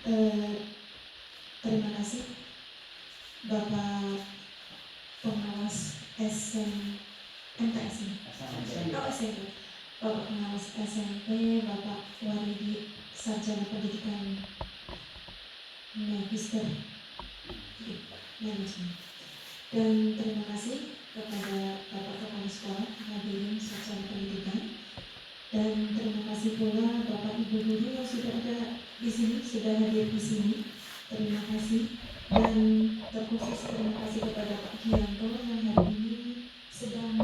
Terima kasih Bapak Pengawas MTS SMP. Bapak Pengawas SMP, Bapak Waridi Sarjana Pendidikan Magister Manajemen. Dan terima kasih kepada Bapak Kepala Sekolah hadirin Sarjana Pendidikan. Dan terima kasih pula Bapak Ibu guru yang sudah ada di sini, sudah hadir di sini. Terima kasih. Dan terkhusus terima kasih kepada Pak Gianto yang hari ini sedang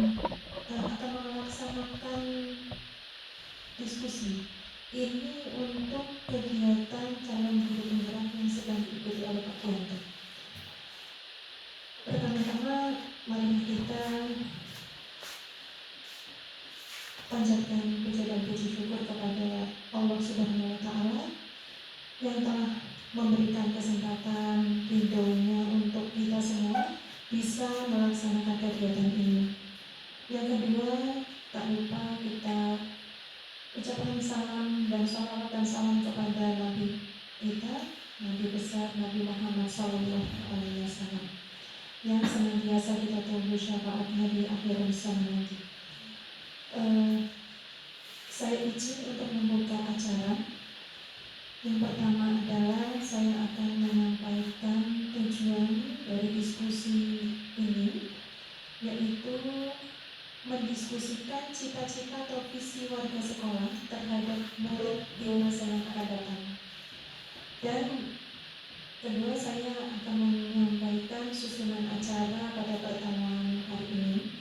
akan melaksanakan diskusi ini untuk kegiatan calon guru penggerak yang sedang diikuti oleh Pak Gianto. Pertama-tama mari kita panjatkan puja dan puji syukur kepada Allah Subhanahu wa Ta'ala yang telah memberikan kesempatan ridhonya untuk kita semua bisa melaksanakan kegiatan ini. Yang kedua, tak lupa kita ucapkan salam dan salawat dan salam kepada Nabi kita, Nabi besar Nabi Muhammad SAW, yang senantiasa kita tunggu syafaatnya di akhir zaman nanti. Saya izin untuk membuka acara. Yang pertama adalah saya akan menyampaikan tujuan dari diskusi ini, yaitu mendiskusikan cita-cita atau visi warga sekolah terhadap murid di masa yang akan datang. Dan kedua, saya akan menyampaikan susunan acara pada pertemuan hari ini.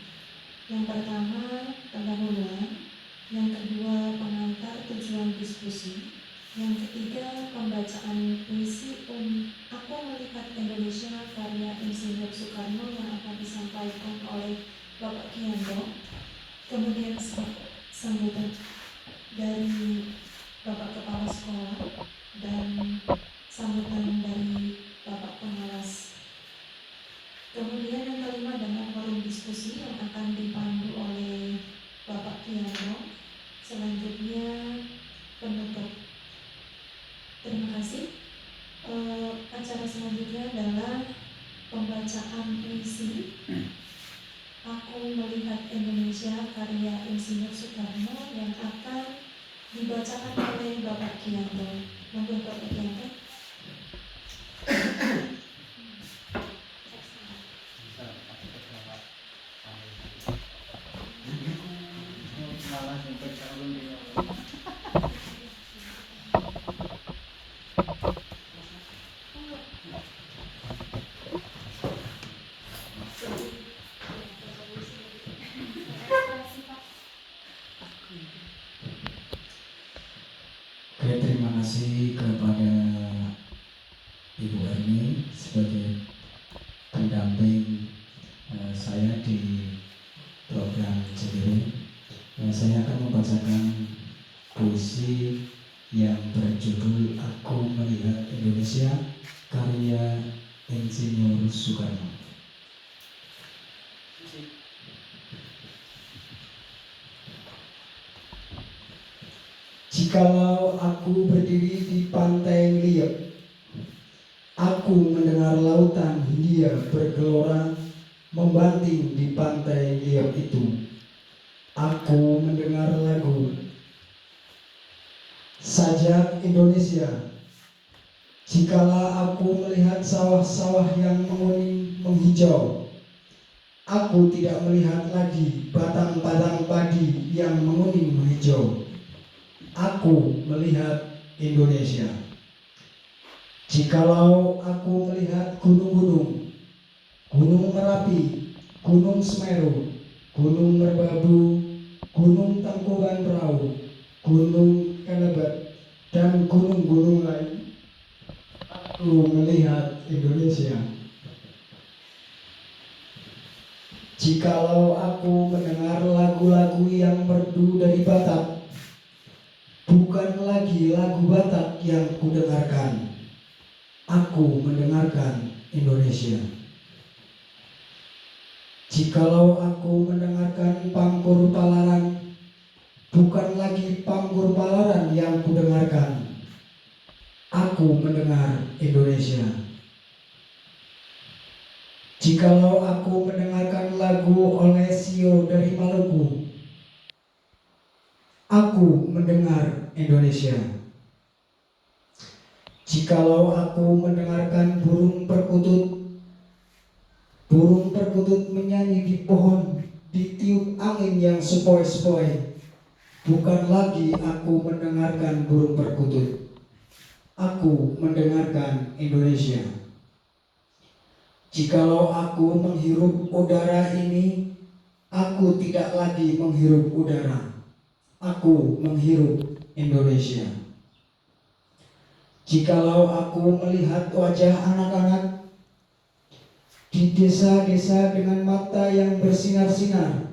Yang pertama, pendahuluan. Yang kedua, pengantar tujuan diskusi. Yang ketiga, pembacaan puisi Aku Melihat Indonesia karya Insinyur Soekarno yang akan disampaikan oleh Bapak Gianto. Kemudian sambutan dari Bapak Kepala Sekolah dan sambutan dari Bapak Pengawas. Kemudian yang kelima adalah forum diskusi yang akan dipandu oleh Bapak Gianto. Selanjutnya penutup. Terima kasih. Acara selanjutnya adalah pembacaan puisi Aku Melihat Indonesia karya Insinyur Soekarno yang akan dibacakan oleh Bapak Gianto. Monggo Bapak Gianto. Terima kasih kepada Ibu Erni sebagai pendamping saya di program Ciliwung. Saya akan membacakan puisi yang berjudul Aku Melihat Indonesia karya Insinyur Soekarno. Jikalau aku berdiri di pantai liat, aku mendengar lautan Hindia bergelora membanting di pantai liat itu. Aku mendengar lagu Sajak Indonesia. Jikalau aku melihat sawah-sawah yang menguning menghijau, aku tidak melihat lagi batang-batang padi yang menguning menghijau. Aku melihat Indonesia. Jikalau aku melihat gunung-gunung, Gunung Merapi, Gunung Semeru, Gunung Merbabu, Gunung Tangkuban Perahu, Gunung Kelebet, dan gunung-gunung lain, aku melihat Indonesia. Jikalau aku mendengar lagu-lagu yang merdu dari Batak, bukan lagi lagu Batak yang kudengarkan, aku mendengarkan Indonesia. Jikalau aku mendengarkan Pangkur Palaran, bukan lagi Pangkur Palaran yang kudengarkan, Aku mendengar Indonesia. Jikalau aku mendengarkan lagu Olesio dari Maluku, aku mendengar Indonesia. Jikalau aku mendengarkan burung perkutut menyanyi di pohon, ditiup angin yang sepoi-sepoi, bukan lagi aku mendengarkan burung perkutut, aku mendengarkan Indonesia. Jikalau aku menghirup udara ini, aku tidak lagi menghirup udara, aku menghirup Indonesia. Jikalau aku melihat wajah anak-anak di desa-desa dengan mata yang bersinar-sinar,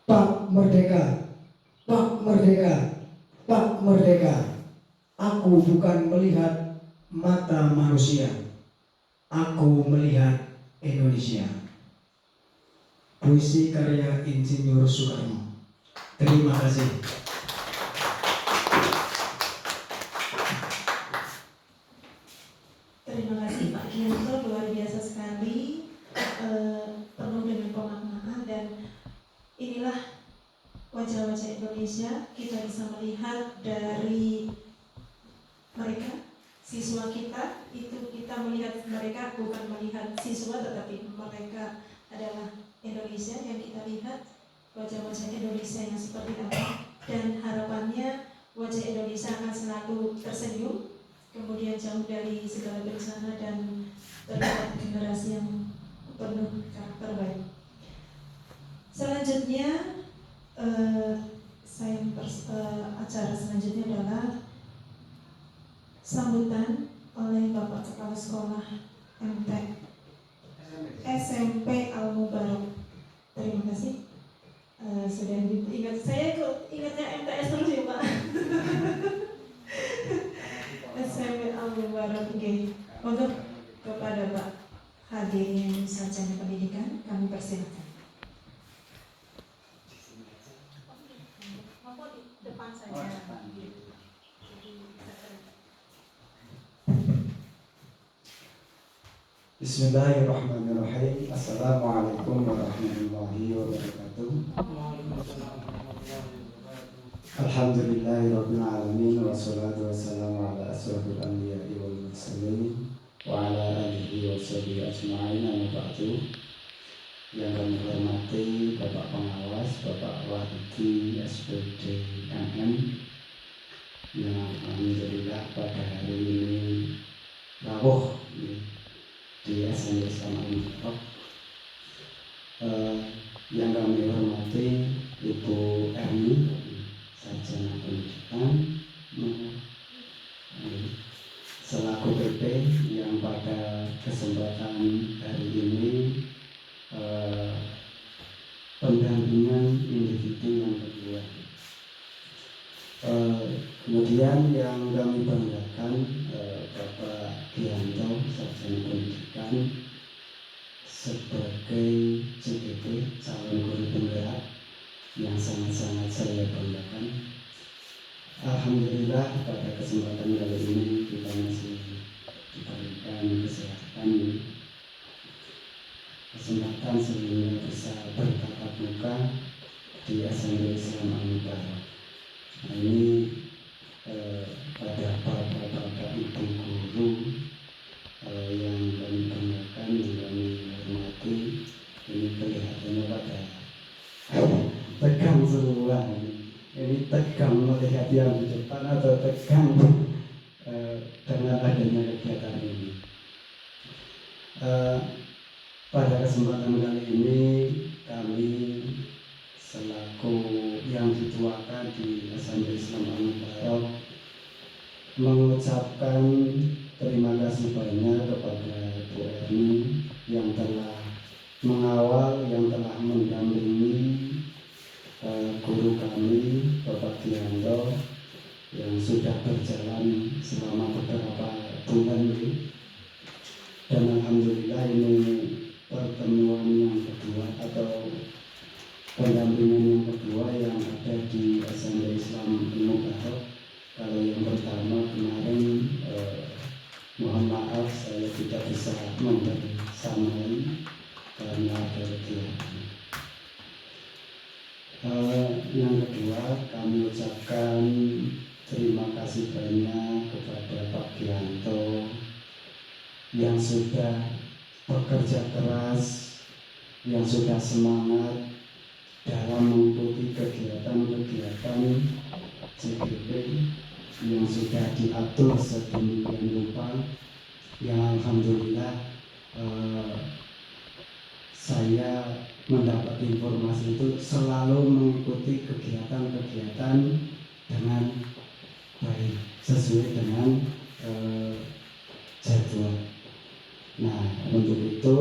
Pak Merdeka, Pak Merdeka, Pak Merdeka, aku bukan melihat mata manusia, aku melihat Indonesia. Puisi karya Insinyur Soekarno. Terima kasih. Terima kasih Pak Gianto, luar biasa sekali, penuh dengan pemaknaan, dan inilah wajah-wajah Indonesia. Kita bisa melihat dari mereka, siswa kita, itu kita melihat mereka bukan melihat siswa, tetapi mereka adalah Indonesia yang kita lihat, wajah-wajah Indonesia yang seperti apa, dan harapannya wajah Indonesia akan selalu tersenyum, kemudian jauh dari segala bencana dan terlihat generasi yang penuh karakter baik. Selanjutnya, acara selanjutnya adalah sambutan oleh Bapak Kepala Sekolah SMP Al Mubarak. Terima kasih. Sudah diingat, saya ingatnya MTS terus ya Pak. SMP Al Mubarak. Oke. Untuk kepada Pak hadirnya sarjana pendidikan, kami persilakan. Depan saja. Bismillahirrahmanirrahim. Assalamualaikum warahmatullahi wabarakatuh. Alhamdulillahirabbil alamin, wassalatu wassalamu ala asyrofil anbiya'i wal mursalin wa ala alihi wa sahbihi ajma'in, amma ba'du. Yang kami hormati Bapak Pengawas, Bapak Wahidi SPD MM, yang alhamdulillah pada hari ini rawuh di SMP Islam Al Mubarak. Yang kami hormati Ibu Erni, sarjana pendidikan, selaku PP yang pada kesempatan hari ini pendampingan individu yang kedua. Kemudian yang kami banggakan Bapak Gianto, sarjana pendidikan, sebagai CGP, calon guru penggerak, yang sangat-sangat saya banggakan. Alhamdulillah pada kesempatan kali ini kita masih diberikan kesehatan, kesempatan sehingga bisa bertatap muka di SMP Islam Al Mubarak. Nah, ini pada bapak-bapak ibu guru yang kami banggakan, yang kami hormati, ini kelihatannya pada tegang semua. Ini tegang melihat yang di depan atau tegang dengan adanya kegiatan ini. Pada kesempatan kali ini kami selaku yang dituakan di SMP Islam Al Mubarak mengucapkan terima kasih banyak kepada Bu Erni yang telah mengawal, yang telah mendampingi guru kami Bapak Gianto yang sudah berjalan selama beberapa bulan ini. Dan alhamdulillah ini pertemuan yang kedua atau pendampingan yang kedua yang ada di SMP Islam Al Mubarak. Kalau yang pertama kemarin bisa membersamai karena ada kegiatan. Yang kedua, kami ucapkan terima kasih banyak kepada Pak Gianto yang sudah bekerja keras, yang sudah semangat dalam mengikuti kegiatan-kegiatan CGP yang sudah diatur sedemikian rupa, yang alhamdulillah saya mendapat informasi itu selalu mengikuti kegiatan-kegiatan dengan baik, sesuai dengan jadwal. Nah, untuk itu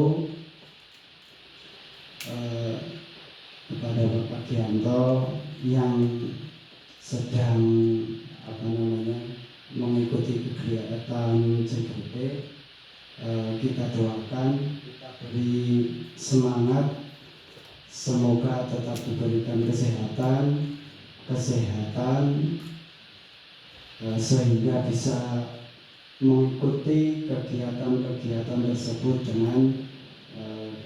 kepada Bapak Gianto yang sedang mengikuti kegiatan CGP, kita doakan, kita beri semangat, semoga tetap diberikan kesehatan sehingga bisa mengikuti kegiatan-kegiatan tersebut dengan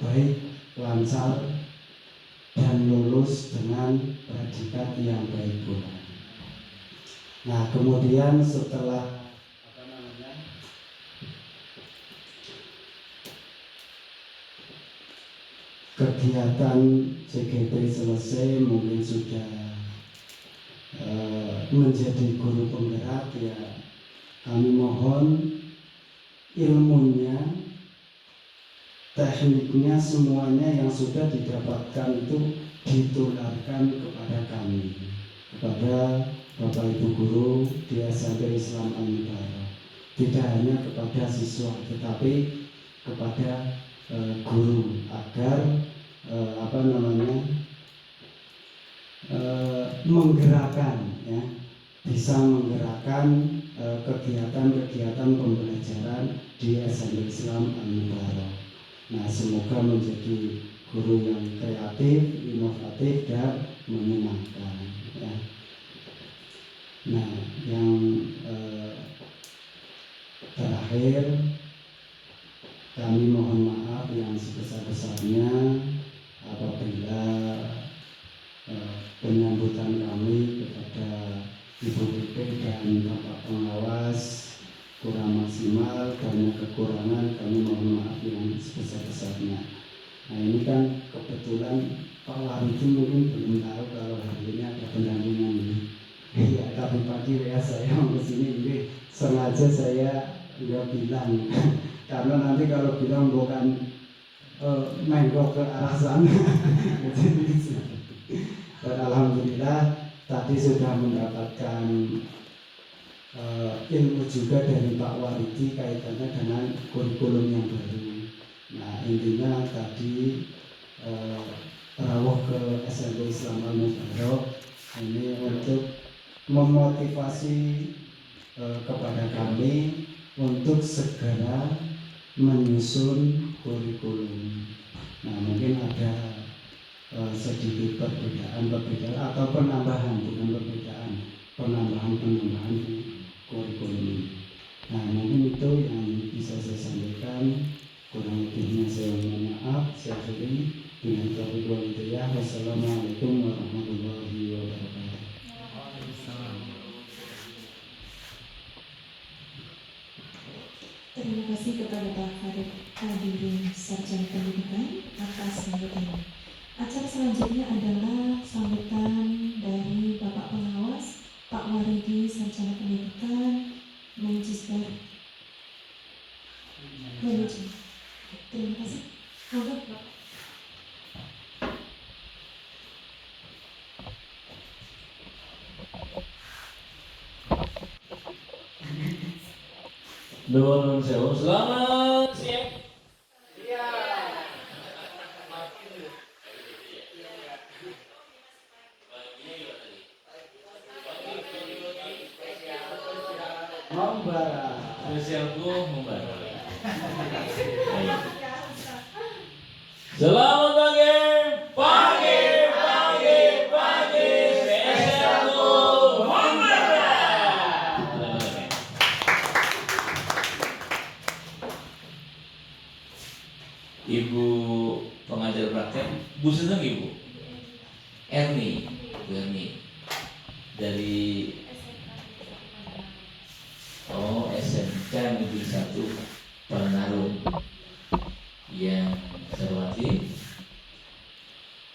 baik, lancar, dan lulus dengan predikat yang baik pula. Nah, kemudian setelah kegiatan CGP selesai, mungkin sudah menjadi guru penggerak, ya kami mohon ilmunya, tekniknya, semuanya yang sudah didapatkan itu ditularkan kepada kami, kepada Bapak Ibu Guru di SMP Islam Al-Mubarak. Tidak hanya kepada siswa, tetapi kepada guru, agar menggerakkan, ya, bisa menggerakkan kegiatan-kegiatan pembelajaran di SMP Islam Al-Mubarak. Nah, semoga menjadi guru yang kreatif, inovatif, dan menyenangkan, ya. Nah, yang terakhir, kami mohon maaf yang sebesar-besarnya apabila penyambutan kami kepada Ibu DP dan Bapak Pengawas kurang maksimal, banyak kekurangan, kami mohon maaf yang sebesar-besarnya. Nah, ini kan kebetulan Pak Waridi mungkin belum tahu kalau hari ini ada pendampingan ini. Iya, tapi pagi ya saya mau kesini, ini sengaja saya nggak bilang karena nanti kalau bilang bukan menggok ke arah sana. Dan alhamdulillah tadi sudah mendapatkan ilmu juga dari Pak Waridi kaitannya dengan kurikulum yang baru. Nah, intinya tadi rawuh ke SMP Islam Al-Mubarak ini untuk memotivasi kepada kami untuk segera menyusun kurikulum. Nah, mungkin ada sedikit perbedaan atau penambahan kurikulum ini. Nah, mungkin itu yang bisa saya sampaikan. Kurang lebihnya saya mohon maaf. Saya akhiri dengan taufiq wal hidayah. Wassalamualaikum warahmatullahi wabarakatuh. Terima kasih kepada Pak Hadirin Sarjana Pendidikan atas sambutannya. Acara selanjutnya adalah sambutan dari Bapak Pengawas Pak Waridi Sarjana Pendidikan Magister. Terima kasih. Nuwun sewu, selamat siang. Membara. Spesialku membara. Selamat pagi. Spesialku membara. dari SMK Negeri 1 Panarung. Yang saya hormati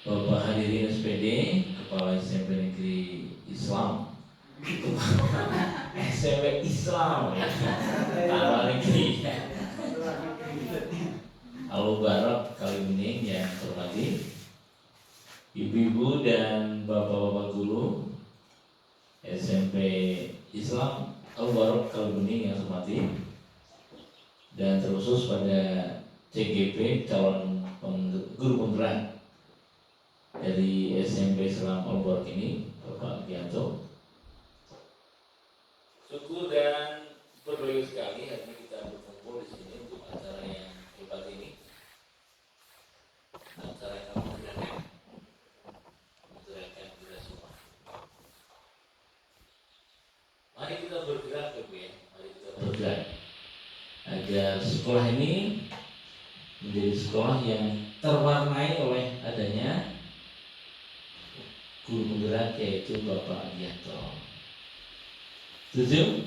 Bapak hadirin SPD, Kepala SMP Negeri Islam, SMP Islam, Kepala Negeri Al-Mubarak Kalimuning yang saya hormati, Ibu-ibu dan bapak-bapak guru SMP Islam Al-Mubarak Kalimuning yang saya hormati, dan terkhusus pada CGP calon guru penggerak dari SMP Islam Al-Mubarak ini, Bapak Gianto. Syukur dan berbahagia sekali hari ini kita berkumpul di sini untuk acara yang hebat ini, acara yang menggerakkan kita semua. Mari kita bergerak, Bu ya. Mari kita bergerak agar sekolah ini menjadi sekolah yang terwarnai oleh adanya guru penggerak, yaitu Bapak Gianto. Setuju?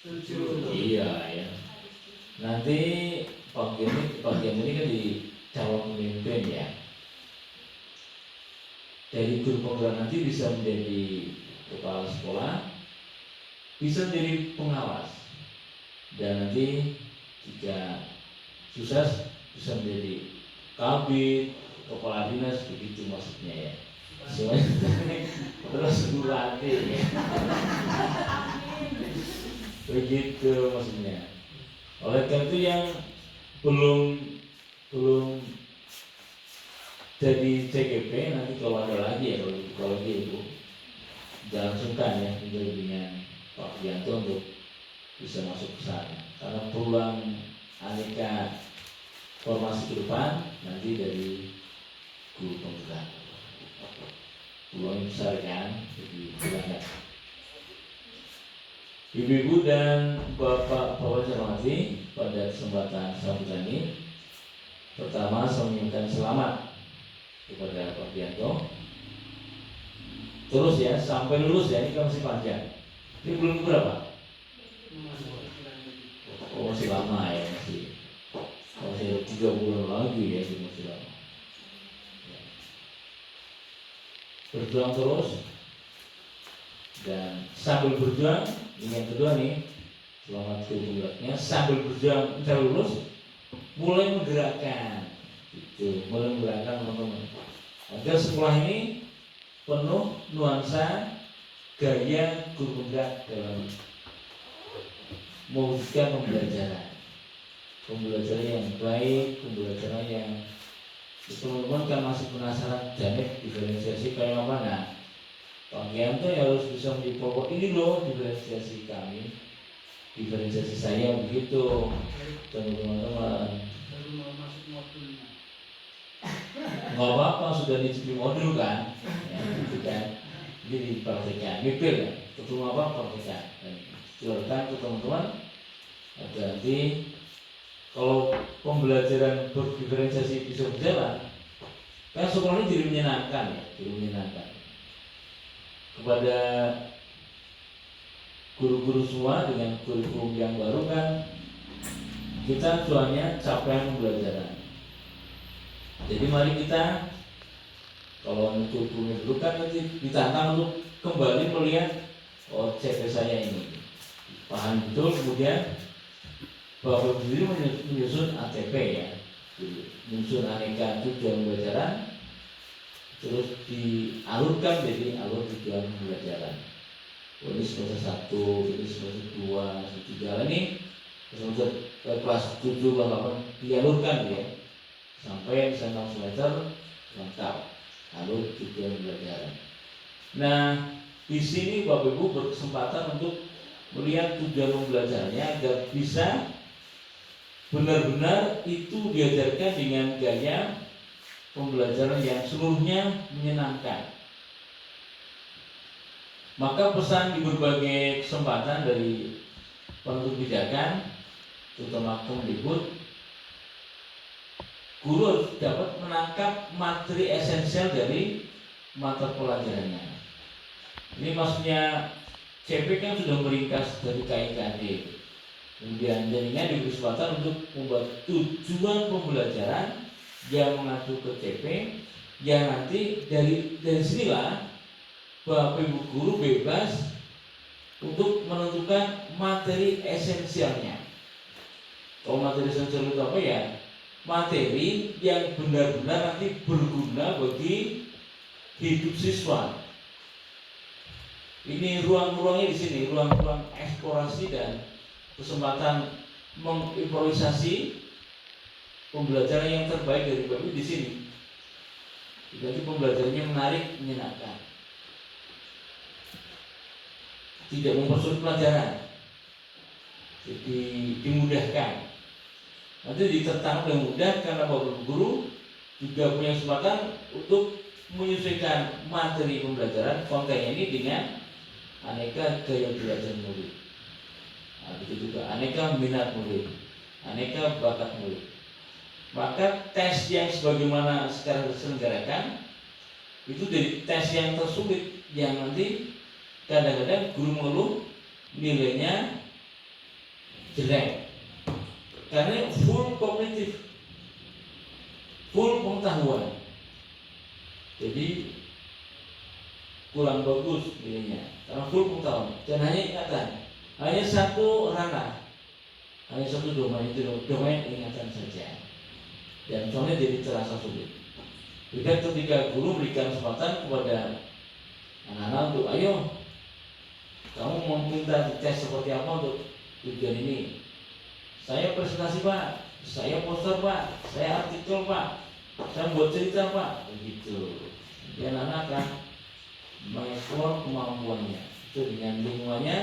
Setuju. Iya ya. Nanti bagian ini kan di calon pemimpin ya. Dari guru penggerak nanti bisa menjadi kepala sekolah, bisa menjadi pengawas, dan nanti jika sukses bisa menjadi kabit, kepala dinas, begitu maksudnya ya. Semuanya terus berlatih ya. Begitu maksudnya. Oleh karena itu yang belum jadi CGP, nanti kalau ada lagi ya, kalau Ibu jangan sungkan ya dengan Pak Gianto untuk bisa masuk ke sana, karena peluang aneka formasi ke depan nanti dari guru penggerak. Peluang besar kan, jadi silakan. Ibu-ibu dan bapak-bapak yang hormati, pada kesempatan sambutan ini, pertama saya mengucapkan selamat kepada Pak Gianto. Terus ya, sampai lulus ya, ini kan masih panjang. Ini belum berapa? Oh, masih lama ya, masih 3 bulan lagi ya, masih lama. Berjuang terus, dan sambil berjuang, ini yang kedua nih, selamat kebetulannya, sambil berjuang mencari lulus, mulai menggerakkan, mulai menggerakkan teman-teman agar sekolah ini penuh nuansa gaya guru penggerak dalam mewujudkan pembelajaran yang baik, pembelajaran yang teman-teman kan masih penasaran janik diferensiasi kayak apa. Nah, Pak Gianto ya harus bisa menjadi pokok, ini loh diferensiasi kami, diferensiasi saya begitu. Teman-teman baru mau masuk modulnya, nggak apa-apa, sudah dicicipi modul kan ya, gitu kan. Jadi prakteknya mipil ya, ketemu apa prakteknya, dan silakan ke teman-teman agar nanti kalau pembelajaran berdiferensiasi bisa berjalan, kan sekolah ini jadi menyenangkan ya, jadi menyenangkan. Kepada guru-guru semua dengan kurikulum yang baru kan, kita tujuannya capaian pembelajaran. Jadi mari kita, kalau kurikulum dulu kan nanti ditantang untuk kembali melihat CV saya ini, paham betul, kemudian Bapak sendiri menyusun ATP ya, menyusun aneka tujuan pembelajaran, terus dialurkan jadi alur tujuan pembelajaran. Ini semester 1, ini semester 2, semester 3 ini semester kelas 7, kelas 8 dialurkan ya, sampai bisa 6 semester lengkap alur tujuan pembelajaran. Nah, di sini Bapak Ibu berkesempatan untuk melihat tujuan pembelajarannya agar bisa benar-benar itu diajarkan dengan gaya pembelajaran yang seluruhnya menyenangkan. Maka pesan di berbagai kesempatan dari penentu kebijakan, terutama Kemdikbud, guru harus dapat menangkap materi esensial dari mata pelajarannya. Ini maksudnya CP kan sudah meringkas dari KIKD. Kemudian jadinya diberi kesempatan untuk membuat tujuan pembelajaran yang mengacu ke CP, yang nanti dari sinilah Bapak Ibu guru bebas untuk menentukan materi esensialnya. Kalau materi esensial itu apa ya? Materi yang benar-benar nanti berguna bagi hidup siswa. Ini ruang-ruangnya di sini, ruang-ruang eksplorasi dan kesempatan mengimprovisasi pembelajaran yang terbaik dari Bapak di sini. Jadi pembelajarannya menarik, menyenangkan. Tidak mempersulit pelajaran. Jadi dimudahkan. Nanti ditertangkap dengan mudah karena Bapak Guru juga punya kesempatan untuk menyesuaikan materi pembelajaran kontennya ini dengan aneka gaya belajar murid. Nah, begitu juga aneka minat murid, aneka bakat murid. Maka tes yang sebagaimana sekarang diselenggarakan itu jadi tes yang tersulit, yang nanti kadang-kadang guru mengeluh nilainya jelek karena full kognitif, full pengetahuan, jadi kurang bagus nilainya karena full pengetahuan dan hanya ingatan, hanya satu ranah, hanya satu domain, itu domain ingatan saja, dan soalnya jadi terasa sulit. Juga ketika guru berikan kesempatan kepada anak-anak untuk ayo kamu meminta dites seperti apa untuk tujuan ini. Saya presentasi Pak, saya poster Pak, saya artikel Pak, saya buat cerita Pak, begitu. Dia anak akan mengeksplor kemampuannya sesuai dengan lingkungannya,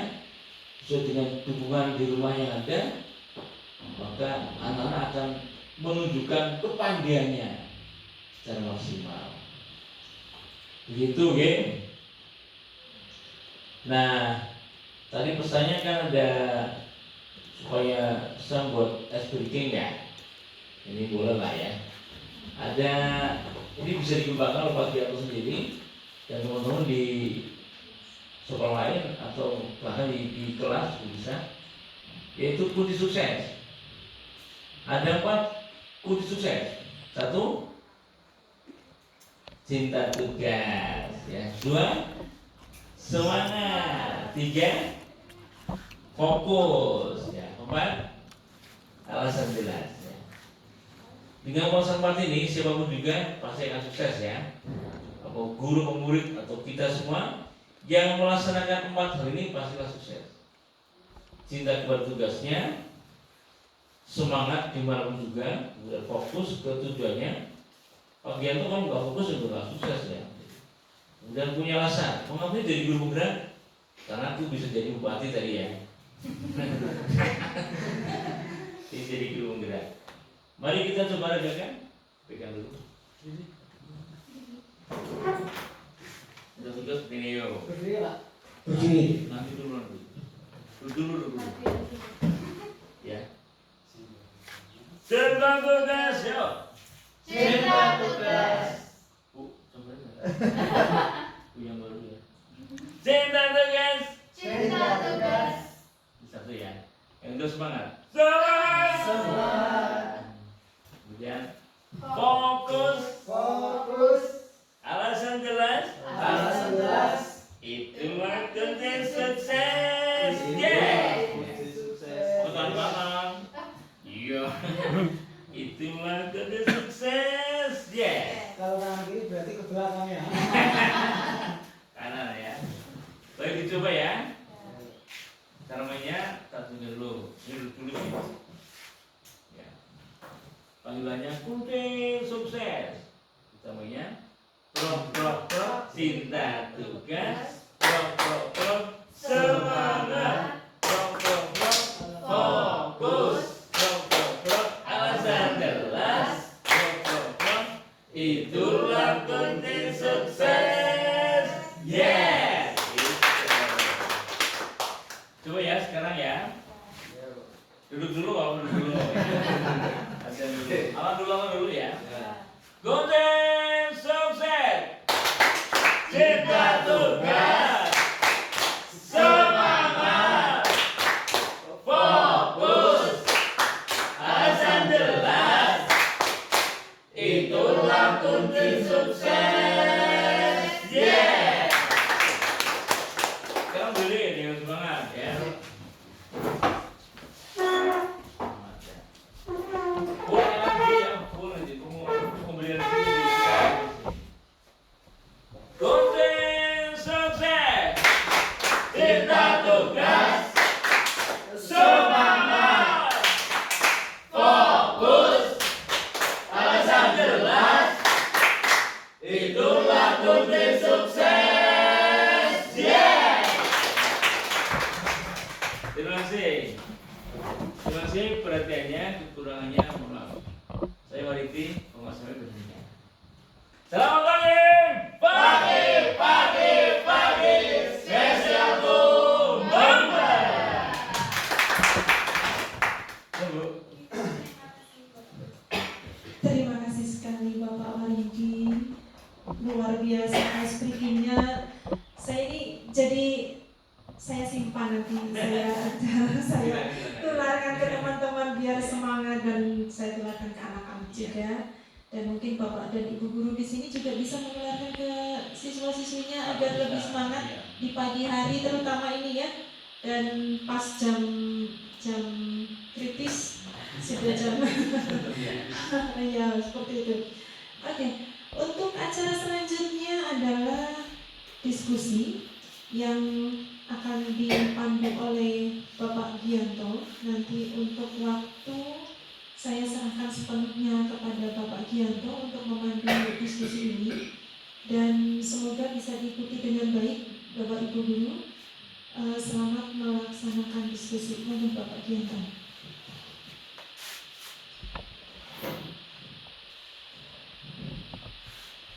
sesuai dengan dukungan di rumah yang ada, maka anak-anak akan menunjukkan kepandaiannya secara maksimal. Begitu, ya. Nah, tadi pesannya kan ada supaya bisa buat ice breaking ya. Ini boleh lah ya. Ada, ini bisa dikembangkan oleh Pak Dianto sendiri dan teman-teman di sekolah lain atau bahkan di kelas bisa, yaitu kunci sukses. Ada 4 kunci sukses. 1, cinta tugas, ya. 2, semangat. 3, fokus, ya. 4, alasan jelas, ya. Dengan alasan 4 ini siapapun juga pasti akan sukses, ya. Atau guru, pemurid atau kita semua yang melaksanakan 4 hal ini pastilah sukses. Cinta kepada tugasnya, semangat dimanapun juga, kemudian fokus ke tujuannya. Pak Gianto kan nggak fokus juga nggak sukses, ya. Kemudian punya alasan, mengapa jadi guru penggerak? Karena aku bisa jadi bupati tadi, ya. Ini jadi guru penggerak. Mari kita coba redakan. Pegang dulu. Ada tugas begini, yo. Begini. Nanti dulu. Dulu. Ya. Cinta tugas, yo. Cinta tugas. Yang baru ya. Cinta tugas. Cinta tugas. Satu ya. Yang kedua semangat. Semangat. Kemudian fokus. Alasan jelas. Itulah kunci sukses. Betul. Iya. Itulah kunci sukses. Kalau kanan kiri berarti ke belakang ya. Kanan ya. Baik, dicoba ya. Cara mainnya kita tunggu dulu. Ini dulu ya. Panggilannya kunci sukses. Kita mainnya prok cinta tugas, prok semangat, prok fokus, prok alasan jelas, prok itulah kunci sukses. Yes. Coba ya sekarang ya. Duduk dulu kalau duduk dulu. Aman dulu ya. Kunci sukses. Cinta tugas. sekarang beli dengan semangat ya. Semangat ya. Pulang lagi ya, pulang lagi. Pembelian ini. Konten sukses. Cinta tugas. Semangat. Fokus. Alasan jelas. Itulah kunci sukses. Yeah. Terima kasih. Terima kasih perhatiannya, kekurangannya mohon maaf. Saya Wariti, pengusaha berikutnya. Selamat pagi. Pagi, pagi, pagi. Spesial Bumper. Tunggu. Terima kasih sekali Bapak Waridi, luar biasa ice breaking-nya. Saya ini jadi saya simpan nanti, saya tularkan ke teman-teman biar semangat, dan saya tularkan ke anak-anak juga. Dan mungkin Bapak dan Ibu guru di sini juga bisa menularkan ke siswa-siswinya agar lebih semangat di pagi hari terutama ini ya. Dan pas jam kritis sudah jam ya seperti itu. Oke, untuk acara selanjutnya adalah diskusi yang akan dipandu oleh Bapak Gianto. Nanti untuk waktu saya serahkan sepenuhnya kepada Bapak Gianto untuk memandu diskusi ini, dan semoga bisa diikuti dengan baik Bapak Ibu guru. Selamat melaksanakan diskusi dengan Bapak Gianto.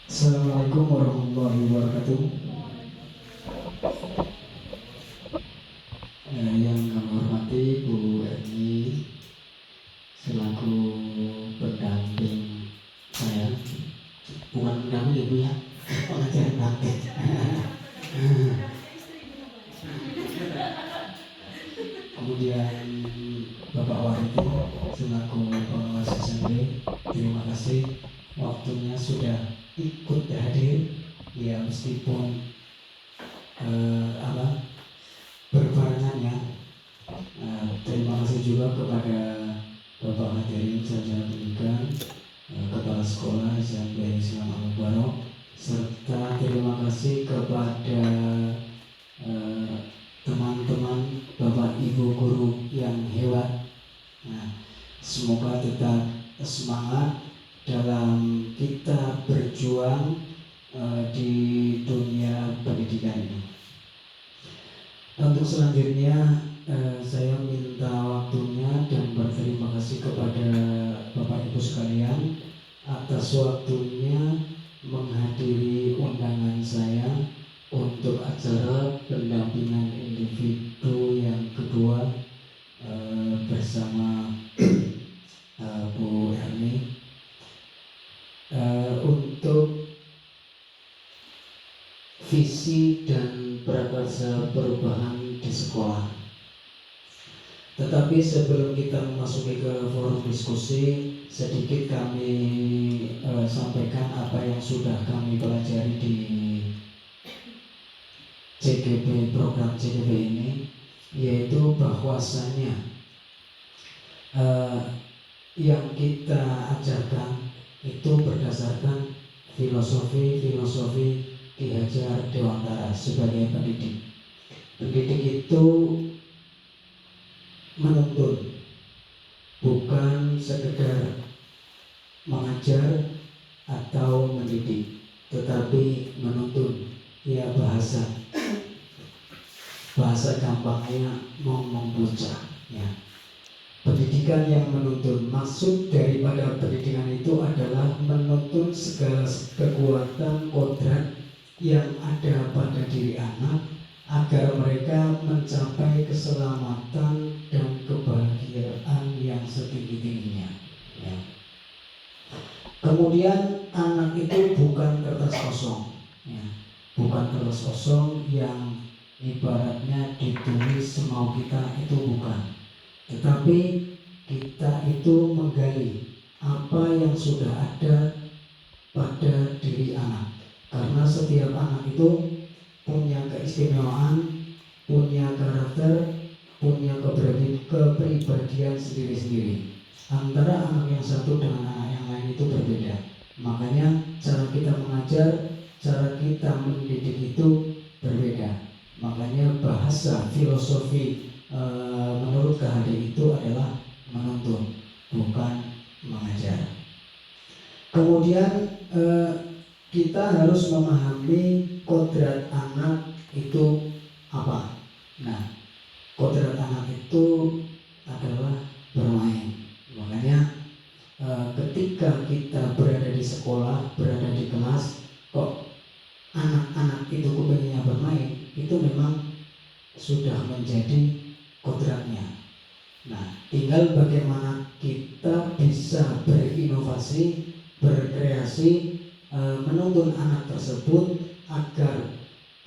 Assalamualaikum warahmatullahi wabarakatuh. Yang kami hormati Bu Erni selaku pendamping saya, bukan pendamping ya Bu ya, pengajar praktek. Kemudian Bapak Wariti selaku pengawas SMP, terima kasih waktunya sudah ikut hadir ya, meskipun berbarengan ya. Terima kasih juga kepada Bapak Hadirin Sarjana Pendidikan, Kepala Sekolah SMP Islam Al-Mubarak, serta terima kasih kepada teman-teman Bapak Ibu guru yang hebat. Semoga tetap semangat dalam kita berjuang di dunia pendidikan ini. Untuk selanjutnya saya minta waktunya dan berterima kasih kepada Bapak Ibu sekalian atas waktunya menghadiri undangan saya untuk acara pendampingan individu yang kedua bersama Bu Erni. Untuk visi dan prakarsa perubahan di sekolah. Tetapi sebelum kita memasuki ke forum diskusi, sedikit kami sampaikan apa yang sudah kami pelajari di CGP, program CGP ini, yaitu bahwasannya yang kita ajarkan itu berdasarkan filosofi Ki Hajar Dewantara sebagai pendidik. Pendidik itu menuntun, bukan sekedar mengajar atau mendidik, tetapi menuntun. Ya, bahasa gampangnya ngomong bocah ya. Pendidikan yang menuntun, maksud daripada pendidikan itu adalah menuntun segala kekuatan kodrat yang ada pada diri anak agar mereka mencapai keselamatan dan kebahagiaan yang setinggi-tingginya ya. Kemudian anak itu bukan kertas kosong ya. Bukan kertas kosong yang ibaratnya ditulis semau kita, itu bukan. Tetapi kita itu menggali apa yang sudah ada pada diri anak. Karena setiap anak itu punya keistimewaan, karakter, punya kepribadian sendiri-sendiri. Antara anak yang satu dengan anak yang lain itu berbeda. Makanya cara kita mengajar, cara kita mendidik itu berbeda. Makanya bahasa filosofi menurut KHD itu adalah menuntun, bukan mengajar. Kemudian kita harus memahami kodrat anak itu apa. Nah, kodrat anak itu adalah bermain. Makanya ketika kita berada di sekolah, berada di kelas, kok anak-anak itu kepengennya bermain, itu memang sudah menjadi kodratnya. Nah, tinggal bagaimana kita bisa berinovasi, berkreasi, menuntun anak tersebut agar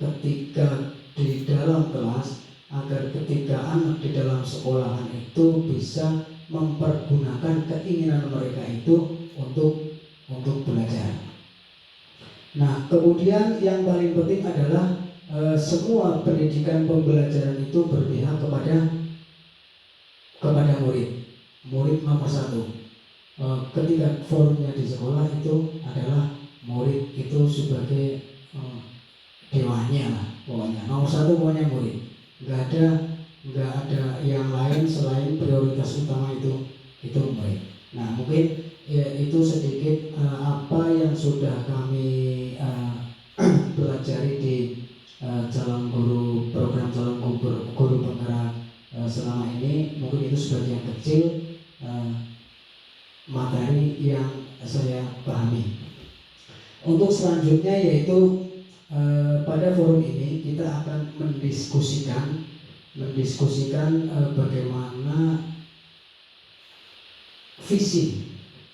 ketika di dalam kelas, agar ketika anak di dalam sekolahan itu bisa mempergunakan keinginan mereka itu untuk belajar. Nah, kemudian yang paling penting adalah semua pendidikan pembelajaran itu berpihak kepada murid nomor satu. Ketika forumnya di sekolah itu adalah murid itu sebagai dewanya lah, pokoknya nomor satu pokoknya murid. Nggak ada yang lain selain prioritas utama itu murid. Nah, mungkin itu sedikit apa yang sudah kami pelajari di program calon guru penggerak selama ini. Mungkin itu sebagian kecil materi yang saya pahami. Untuk selanjutnya yaitu pada forum ini kita akan mendiskusikan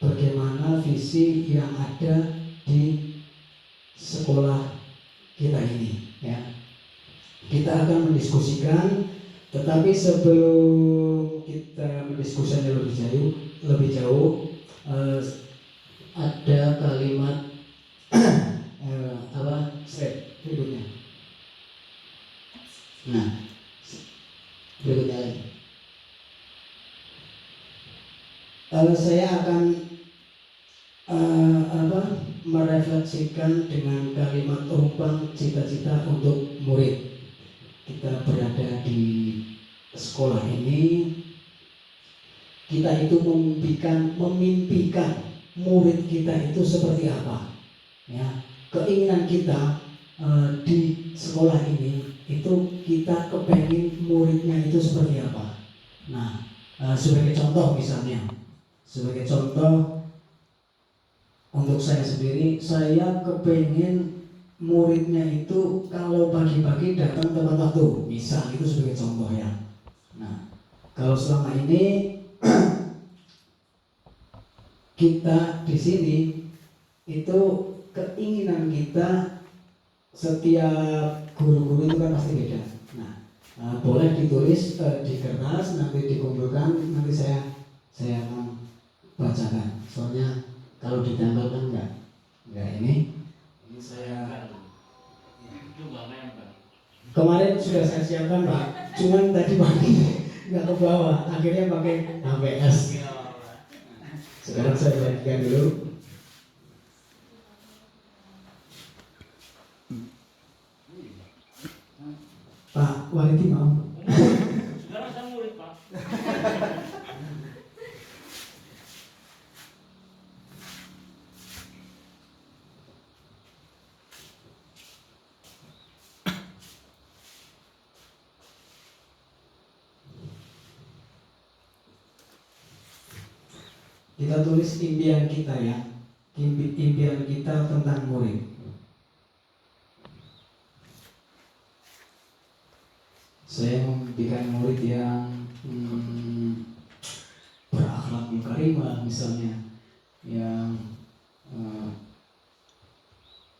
bagaimana visi yang ada di sekolah kita ini, ya. Kita akan mendiskusikan, tetapi sebelum kita mendiskusikannya lebih jauh, ada kalimat slide berikutnya. Nah, berikutnya lagi. Saya akan merefleksikan dengan kalimat rumpang cita-cita untuk murid. Kita berada di sekolah ini, kita itu memimpikan murid kita itu seperti apa, ya. Keinginan kita di sekolah ini itu kita kepengen muridnya itu seperti apa. Nah, sebagai contoh untuk saya sendiri, saya kepengen muridnya itu kalau pagi-pagi datang tepat waktu, misal itu sebagai contoh, ya. Nah, kalau selama ini kita di sini itu keinginan kita, setiap guru-guru itu kan pasti beda. Nah, boleh ditulis di kertas, nanti dikumpulkan, nanti saya akan bacakan. Soalnya kalau ditempel kan enggak ini saya kemarin sudah saya siapkan, Pak. Cuman tadi pagi nggak ke bawah, akhirnya pakai HPS. Sekarang saya bagikan dulu. Pak Walidi mau? Sekarang saya murid, Pak. Kita tulis impian kita, ya. Impian kita tentang murid. Saya memimpikan murid yang berakhlak karimah, misalnya, yang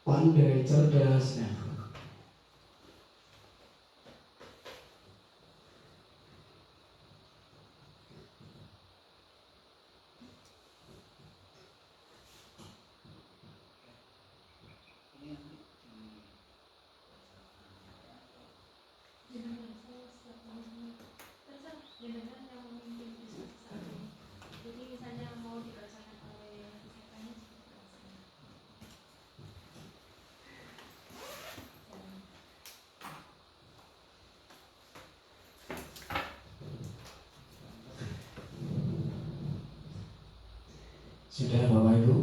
pandai, cerdas, ya. jenengan yang memimpin diskusi saat ini. Jadi misalnya mau dibacakan oleh pesertanya Sudah Bapak Ibu.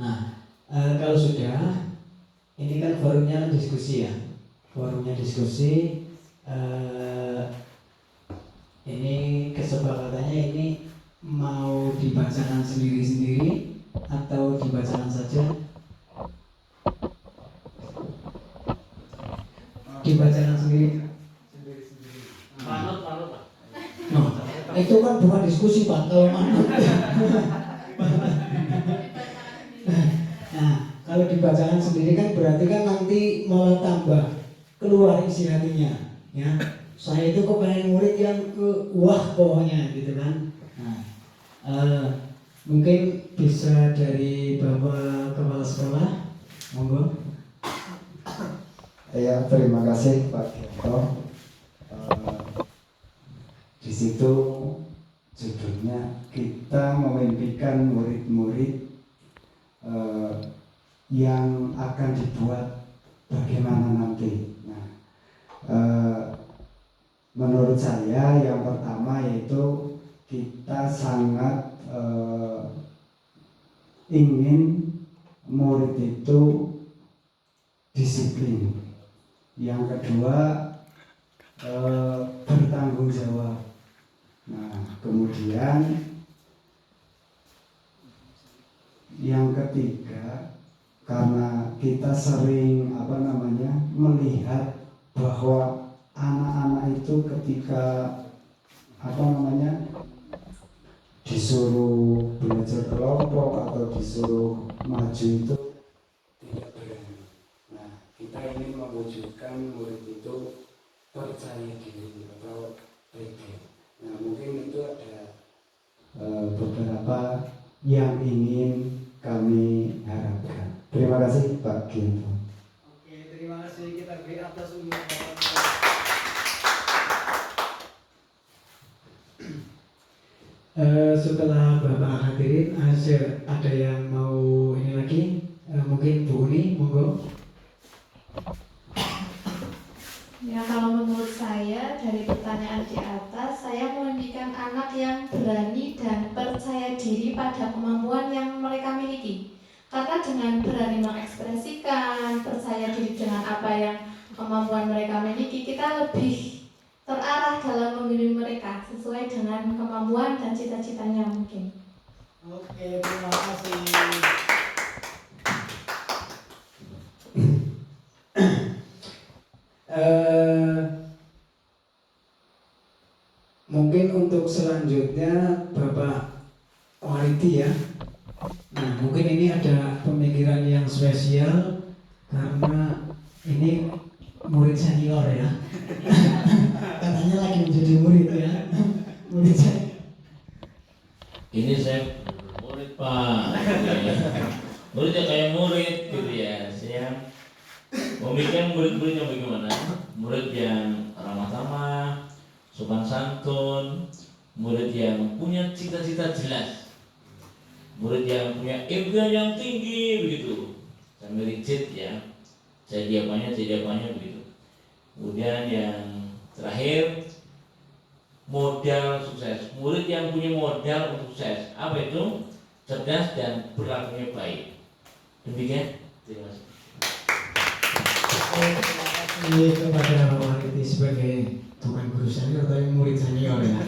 Nah, kalau sudah, ini kan forumnya diskusi ya. Forumnya diskusi. Ini kesepakatannya ini mau dibacakan sendiri-sendiri atau dibacakan saja? Dibacakan sendiri. Manut Pak. No, itu kan bukan diskusi Pak, kalau manut. Nah, kalau dibacakan sendiri kan berarti kan nanti malah tambah keluar isi hatinya, ya. Saya itu kepengen murid yang wah pokoknya gitu kan. Nah, mungkin bisa dari Bapak Kepala Sekolah, monggo. Ya, terima kasih Pak Gento. Di situ judulnya kita memimpikan murid-murid yang akan dibuat bagaimana nanti. Nah, menurut saya yang pertama yaitu kita sangat ingin murid itu disiplin. Yang kedua bertanggung jawab. Nah, kemudian yang ketiga, karena kita sering melihat bahwa anak-anak itu ketika disuruh belajar kelompok atau disuruh maju itu tidak berani. Nah, kita ingin mewujudkan murid itu percaya diri atau pede. Nah, mungkin itu ada beberapa yang ingin kami harapkan. Terima kasih Pak Gento. Oke, terima kasih. Kita beri atas untuk setelah Bapak hadirin, ada yang mau ini lagi? Mungkin Bu Uni, monggo. Ya, kalau menurut saya dari pertanyaan di atas, saya memimpikan anak yang berani dan percaya diri pada kemampuan yang mereka miliki. Karena dengan berani mengekspresikan, percaya diri dengan apa yang kemampuan mereka miliki, kita lebih terarah dalam membimbing mereka sesuai dengan kemampuan dan cita-citanya mungkin. Oke, terima kasih. Mungkin untuk selanjutnya Bapak Walidi ya. Nah, mungkin ini ada pemikiran yang spesial karena ini murid senior ya. Katanya lagi menjadi murid ya. Murid senior. Ini saya murid Pak. Muridnya kayak murid gitu ya. Saya memikirkan murid-murid yang bagaimana? Murid yang ramah tamah, sopan santun, murid yang punya cita-cita jelas, murid yang punya impian yang tinggi begitu, sambil rigid ya, jadi apanya begitu. Kemudian yang terakhir, modal sukses. Murid yang punya modal untuk sukses. Apa itu? Cerdas dan berlakunya baik. Demikian. Terima kasih. Terima kasih kepada Bapak Walidi sebagai bukan guru senior tapi murid senior ya.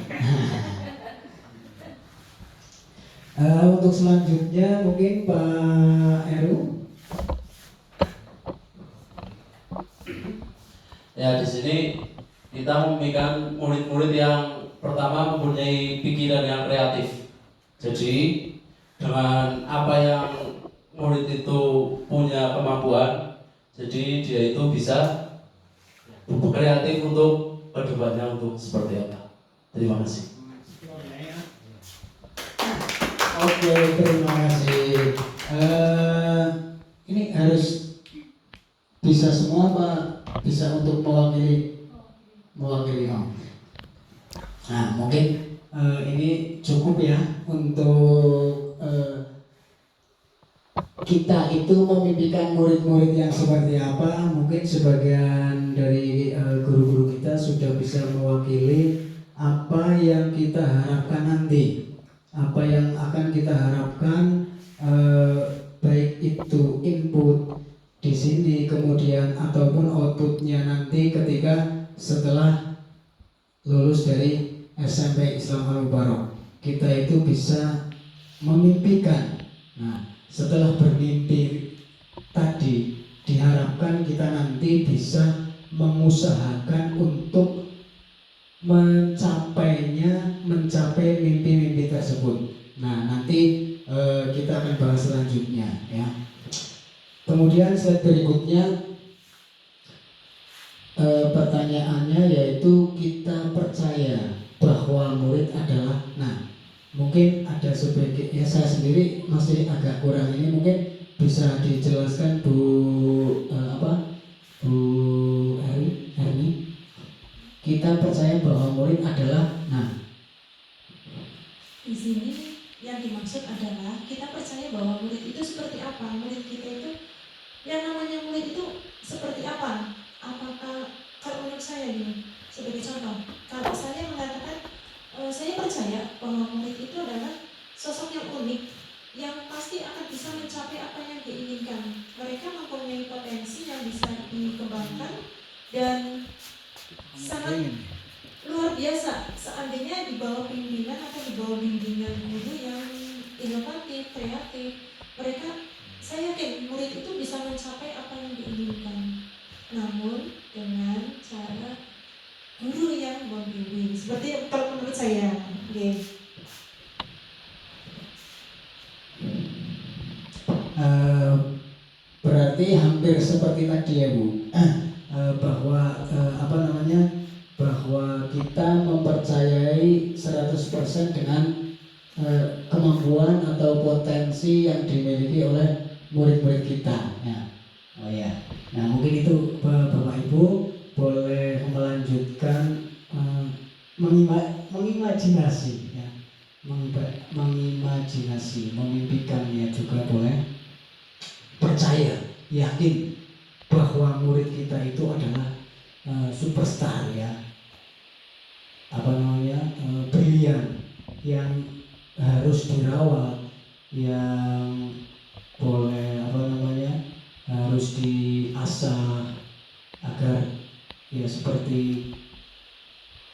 Untuk selanjutnya mungkin Pak Eru. Ya, di sini kita memikirkan murid-murid yang pertama mempunyai pikiran yang kreatif. Jadi dengan apa yang murid itu punya kemampuan, jadi dia itu bisa kreatif untuk kedepannya untuk seperti apa. Terima kasih. Oke, terima kasih. Ini harus bisa semua Pak, bisa untuk mewakili. Nah, mungkin ini cukup ya untuk kita itu memimpikan murid-murid yang seperti apa. Mungkin sebagian dari guru-guru kita sudah bisa mewakili apa yang kita harapkan nanti, apa yang akan kita harapkan, baik itu input di sini kemudian ataupun outputnya nanti ketika setelah lulus dari SMP Islam Al-Mubarak. Kita itu bisa memimpikan. Nah, setelah bermimpi tadi, diharapkan kita nanti bisa mengusahakan untuk mencapai mimpi-mimpi tersebut. Nah, nanti kita akan bahas selanjutnya ya. Kemudian slide berikutnya, pertanyaannya yaitu kita percaya bahwa murid adalah, nah mungkin ada sebagai, ya saya sendiri masih agak kurang ini, mungkin bisa dijelaskan Bu Erni. Kita percaya bahwa murid adalah, nah Di sini yang dimaksud adalah kita percaya bahwa murid itu seperti apa. Murid kita itu, yang namanya murid itu seperti apa? Apakah, kalau menurut saya gini, sebagai contoh, kalau saya mengatakan saya percaya bahwa murid itu adalah sosok yang unik, yang pasti akan bisa mencapai apa yang diinginkan. Mereka mempunyai potensi yang bisa dikembangkan dan sangat luar biasa seandainya di bawah pimpinan atau di bawah bimbingan guru yang inovatif, kreatif. Saya yakin murid itu bisa mencapai apa yang diinginkan, namun dengan cara guru yang membimbing. Seperti kalau menurut saya, berarti hampir seperti tadi ya Bu, bahwa bahwa kita mempercayai 100% dengan kemampuan atau potensi yang dimiliki oleh murid-murid kita ya. Oh ya, nah mungkin itu Bapak Ibu boleh melanjutkan mengimajinasi ya, mengimajinasi, memimpikannya juga boleh. Percaya, yakin bahwa murid kita itu adalah superstar ya, brilian, yang harus dirawat, yang boleh harus diasah agar ya seperti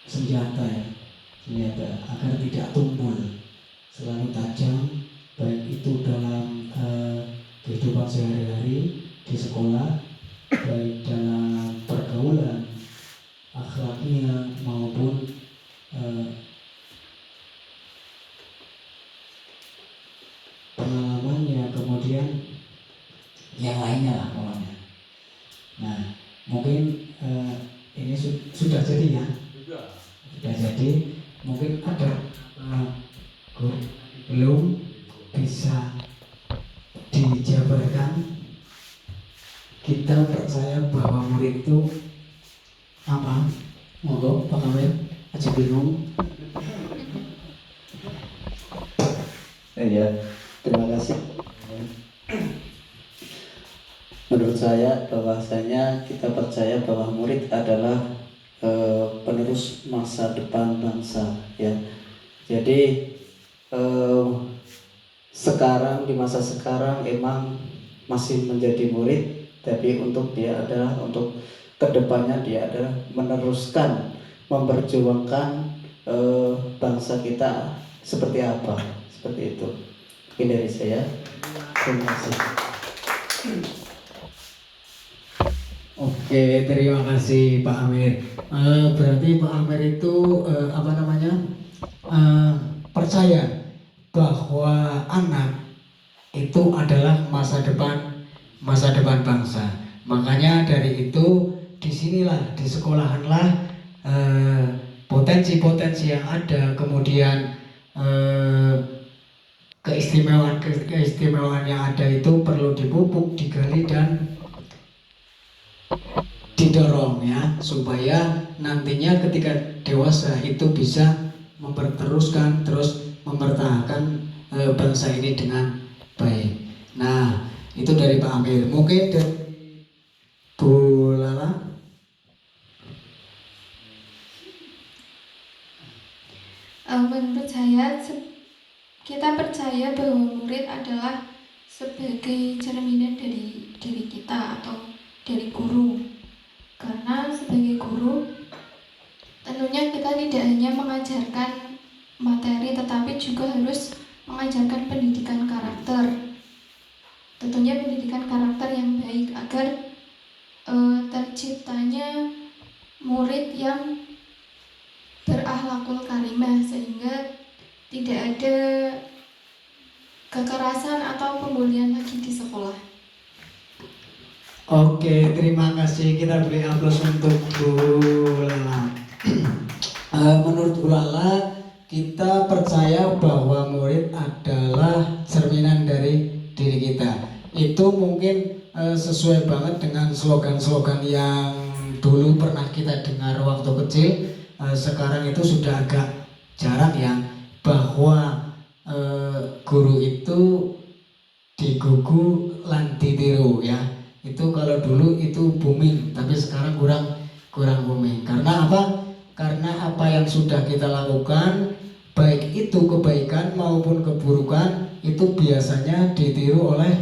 senjata agar tidak tumpul, selalu tajam, baik itu dalam kehidupan sehari-hari di sekolah, baik dalam pergaulan, akhlaknya maupun pengalamannya, kemudian yang lainnya lah pokoknya. Nah, mungkin ini sudah jadi ya, sudah jadi. Mungkin ada belum bisa dijabarkan. Kita percaya bahwa murid itu apa? Monggo Pak Kamil, aja bingung. Ya, terima kasih. Menurut saya bahwasanya kita percaya bahwa murid adalah penerus masa depan bangsa ya. Jadi sekarang, di masa sekarang emang masih menjadi murid, tapi untuk dia adalah, untuk kedepannya dia adalah meneruskan, memperjuangkan bangsa kita seperti apa, seperti itu. Mungkin dari saya. Terima kasih. Oke, terima kasih Pak Amir. Berarti Pak Amir itu percaya bahwa anak itu adalah masa depan bangsa. Makanya dari itu disinilah, di sekolahanlah potensi-potensi yang ada, kemudian keistimewaan yang ada itu perlu dipupuk, digali dan didorong ya, supaya nantinya ketika dewasa itu bisa memperteruskan terus mempertahankan bangsa ini dengan baik. Nah, itu dari Pak Amir. Mungkin dari Bu Lala. Menurut saya, kita percaya bahwa murid adalah sebagai cerminan dari diri kita atau dari guru. Karena sebagai guru, tentunya kita tidak hanya mengajarkan materi, tetapi juga harus mengajarkan pendidikan karakter. Tentunya pendidikan karakter yang baik agar terciptanya murid yang berakhlakul karimah, sehingga tidak ada kekerasan atau pembulian lagi di sekolah. Oke, terima kasih. Kita beri aplaus untuk Bu Lala. Menurut Bu Lala, kita percaya bahwa murid adalah cerminan dari diri kita. Itu mungkin sesuai banget dengan slogan-slogan yang dulu pernah kita dengar waktu kecil. Sekarang itu sudah agak jarang ya, bahwa guru itu digugu lan ditiru ya. Itu kalau dulu itu booming, tapi sekarang kurang booming. Karena apa? Karena apa yang sudah kita lakukan, baik itu kebaikan maupun keburukan, itu biasanya ditiru oleh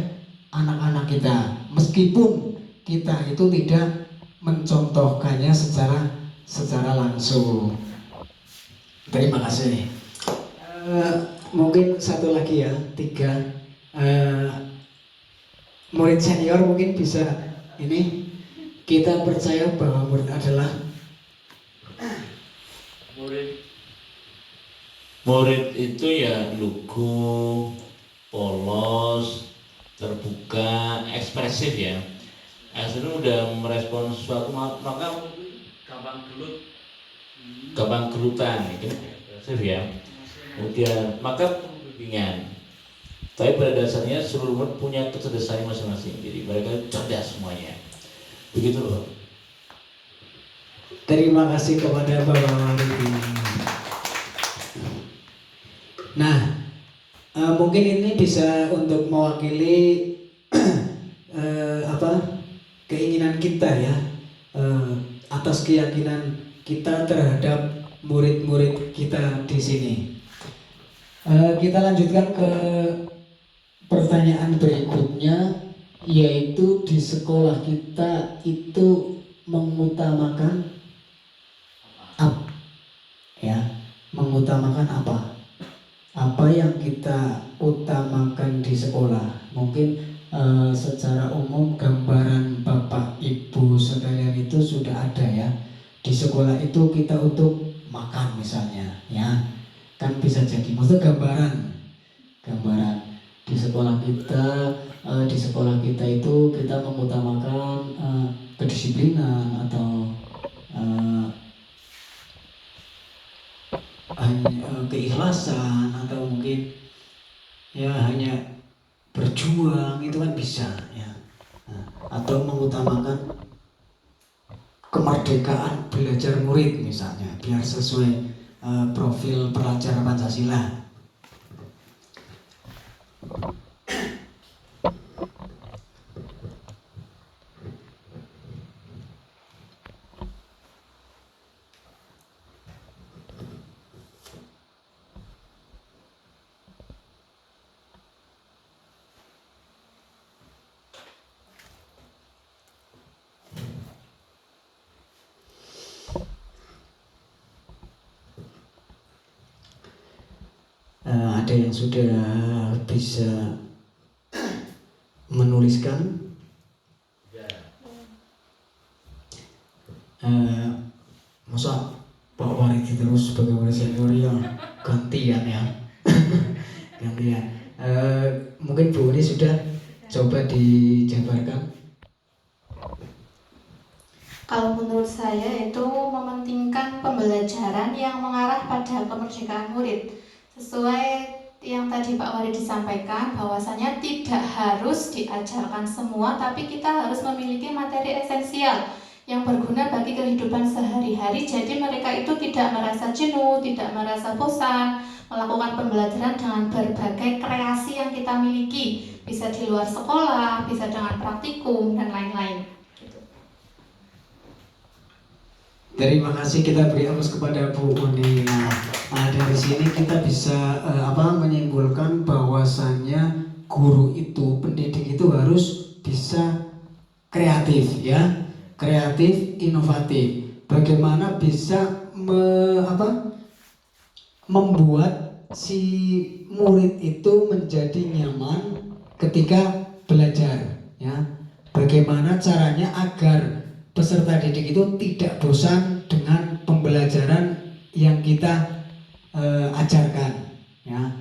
anak-anak kita. Meskipun kita itu tidak mencontohkannya secara langsung. Terima kasih. Mungkin satu lagi ya, 3 murid senior mungkin bisa ini. Kita percaya bahwa murid adalah murid itu ya lugu, polos, terbuka, ekspresif ya. Akhirnya udah merespon sesuatu, maka gampang gelutan, itu ekspresif ya. Kemudian maka pembimbingan. Tapi pada dasarnya seluruh murid punya kecerdasan masing-masing. Jadi mereka cerdas semuanya. Begitu loh. Terima kasih kepada Bapak Waridi. Nah, mungkin ini bisa untuk mewakili keinginan kita ya, atas keyakinan kita terhadap murid-murid kita di sini. Kita lanjutkan ke pertanyaan berikutnya, yaitu di sekolah kita itu mengutamakan apa? Ya, mengutamakan apa? Apa yang kita utamakan di sekolah? Mungkin secara umum gambaran Bapak Ibu sekalian itu sudah ada ya. Di sekolah itu kita untuk makan misalnya, ya kan bisa jadi. Maksudnya gambaran di sekolah kita itu kita mengutamakan kedisiplinan atau keikhlasan, atau mungkin ya hanya berjuang, itu kan bisa ya. Atau mengutamakan kemerdekaan belajar murid misalnya, biar sesuai profil pelajar Pancasila. Ada yang sudah bisa menuliskan? Masa Pak Waridi terus sebagai murid senior ya, gantian ya. Gantian. Mungkin Bu Uni sudah coba dijabarkan. Kalau menurut saya itu mementingkan pembelajaran yang mengarah pada kemerdekaan murid. Sesuai yang tadi Pak Waridi disampaikan, bahwasanya tidak harus diajarkan semua, tapi kita harus memiliki materi esensial yang berguna bagi kehidupan sehari-hari. Jadi mereka itu tidak merasa jenuh, tidak merasa bosan, melakukan pembelajaran dengan berbagai kreasi yang kita miliki. Bisa di luar sekolah, bisa dengan praktikum, dan lain-lain. Gitu. Terima kasih, kita beri aplaus kepada Bu Uni. Nah, dari sini kita bisa menyimpulkan bahwasannya guru itu, pendidik itu harus bisa kreatif, ya, kreatif, inovatif. Bagaimana bisa membuat si murid itu menjadi nyaman ketika belajar, ya. Bagaimana caranya agar peserta didik itu tidak bosan dengan pembelajaran yang kita ajarkan, ya.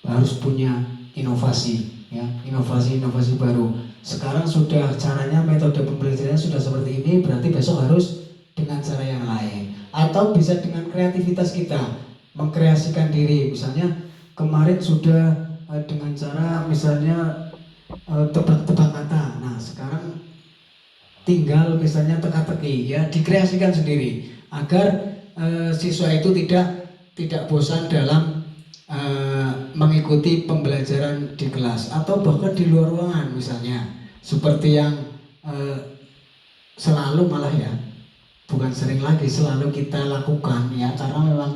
Harus punya inovasi, ya, inovasi baru. Sekarang sudah caranya, metode pembelajarannya sudah seperti ini, berarti besok harus dengan cara yang lain, atau bisa dengan kreativitas kita mengkreasikan diri. Misalnya kemarin sudah dengan cara misalnya tebak-tebak kata. Nah, sekarang tinggal misalnya teka-teki, ya, dikreasikan sendiri agar siswa itu tidak bosan dalam mengikuti pembelajaran di kelas atau bahkan di luar ruangan, misalnya seperti yang selalu, malah ya, bukan sering lagi, selalu kita lakukan, ya, karena memang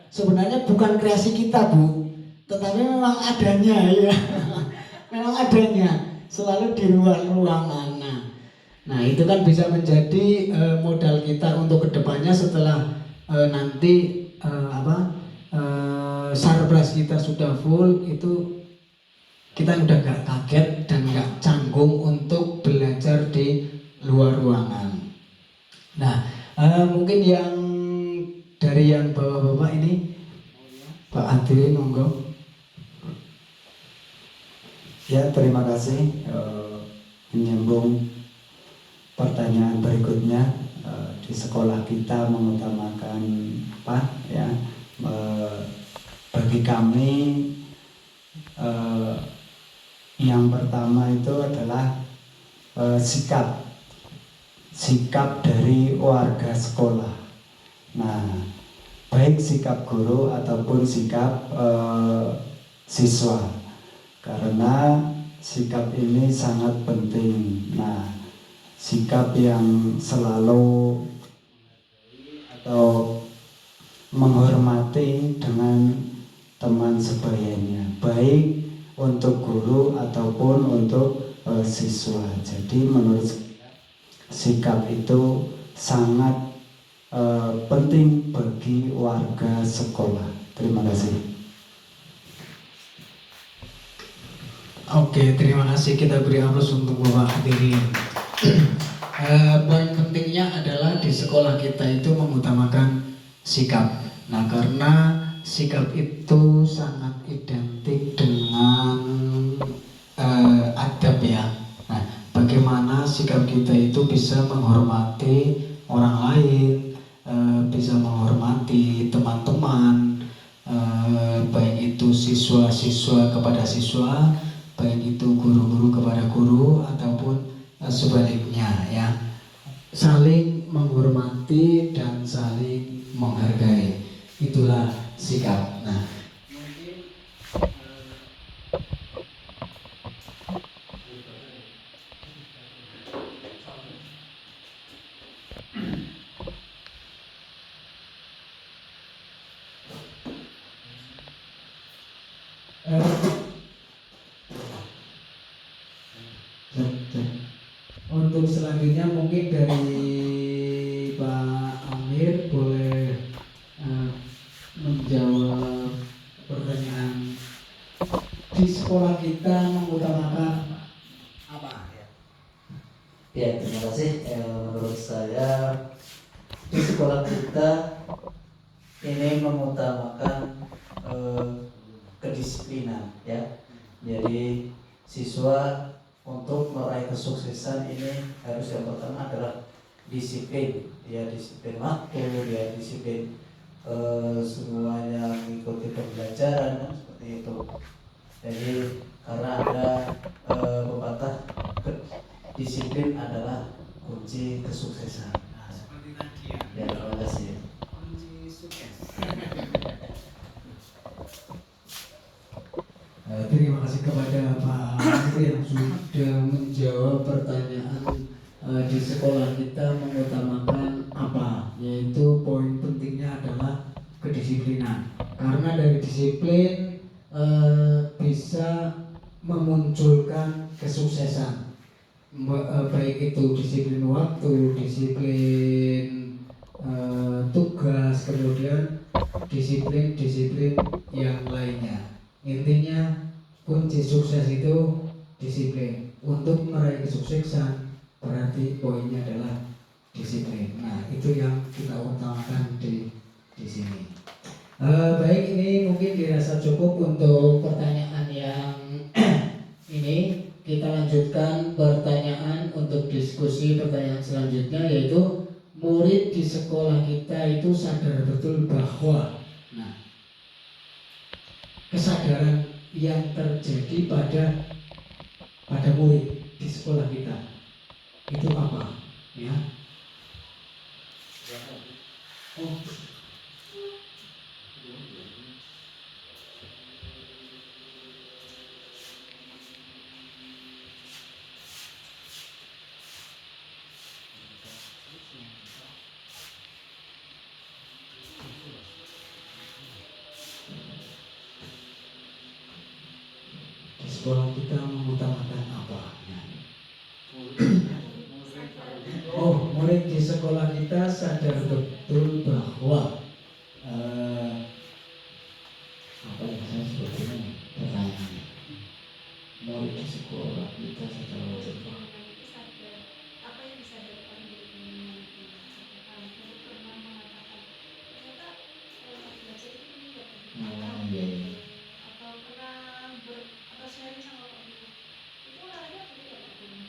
sebenarnya bukan kreasi kita, Bu, tetapi memang adanya, ya. Memang adanya selalu di luar ruangan. Nah, itu kan bisa menjadi modal kita untuk kedepannya setelah nanti sarpras kita sudah full, itu kita udah gak kaget dan gak canggung untuk belajar di luar ruangan. Nah, mungkin yang dari yang bapak-bapak ini, Pak Adri, monggo. Ya, terima kasih. Menyambung pertanyaan berikutnya, di sekolah kita mengutamakan apa, ya? Bagi kami yang pertama itu adalah sikap dari warga sekolah. Nah, baik sikap guru ataupun sikap siswa, karena sikap ini sangat penting. Nah, sikap yang selalu atau menghormati dengan teman sebayanya, baik untuk guru ataupun untuk siswa. Jadi menurut saya sikap itu sangat penting bagi warga sekolah. Terima kasih. Oke, terima kasih, kita beri aplaus untuk Bapak Hadirin. Poin pentingnya adalah di sekolah kita itu mengutamakan sikap. Nah, karena sikap itu sangat identik dengan adab, ya. Nah, bagaimana sikap kita itu bisa menghormati orang lain, bisa menghormati teman-teman, baik itu siswa-siswa kepada siswa, baik itu guru-guru kepada guru ataupun sebaliknya, ya. Saling menghormati dan saling menghargai, itulah sikap. Nah, untuk selanjutnya mungkin dari Pak Amir boleh menjawab pertanyaan, di sekolah kita mengutamakan apa? Ya, terima kasih. Menurut saya di sekolah kita ini mengutamakan kedisiplinan, ya. Jadi siswa untuk meraih kesuksesan ini harus yang pertama adalah disiplin, ya, disiplin waktu, ya, disiplin semuanya mengikuti pembelajaran, kan, seperti itu. Jadi karena ada pepatah, disiplin adalah kunci kesuksesan. Nah, Seperti tadi ya. ya terima kasih. Kunci sukses. Terima kasih kepada Pak Menteri yang sudah menjawab pertanyaan di sekolah kita mengutamakan apa, yaitu poin pentingnya adalah kedisiplinan. Karena dari disiplin bisa memunculkan kesuksesan, baik itu disiplin waktu, disiplin tugas, kemudian disiplin yang lainnya. Intinya kunci sukses itu disiplin. Untuk meraih kesuksesan berarti poinnya adalah disiplin. Nah, itu yang kita utamakan di sini. Baik, ini mungkin dirasa cukup untuk pertanyaan yang ini. Kita lanjutkan pertanyaan untuk diskusi pertanyaan selanjutnya, yaitu murid di sekolah kita itu sadar betul bahwa kesadaran yang terjadi pada murid di sekolah kita itu apa, ya? Oh. Sekolah kita mengutamakan apa? Oh, murid di sekolah kita sadar betul bahwa apa yang saya sebutkan pertanyaannya. Murid di sekolah kita sadar betul bahwa apa yang disadarkan diri untuk pernah mengatakan ternyata belajar itu penting atau pernah atau sharing sama Pak Guru itu olahraga penting ya Pak Guru,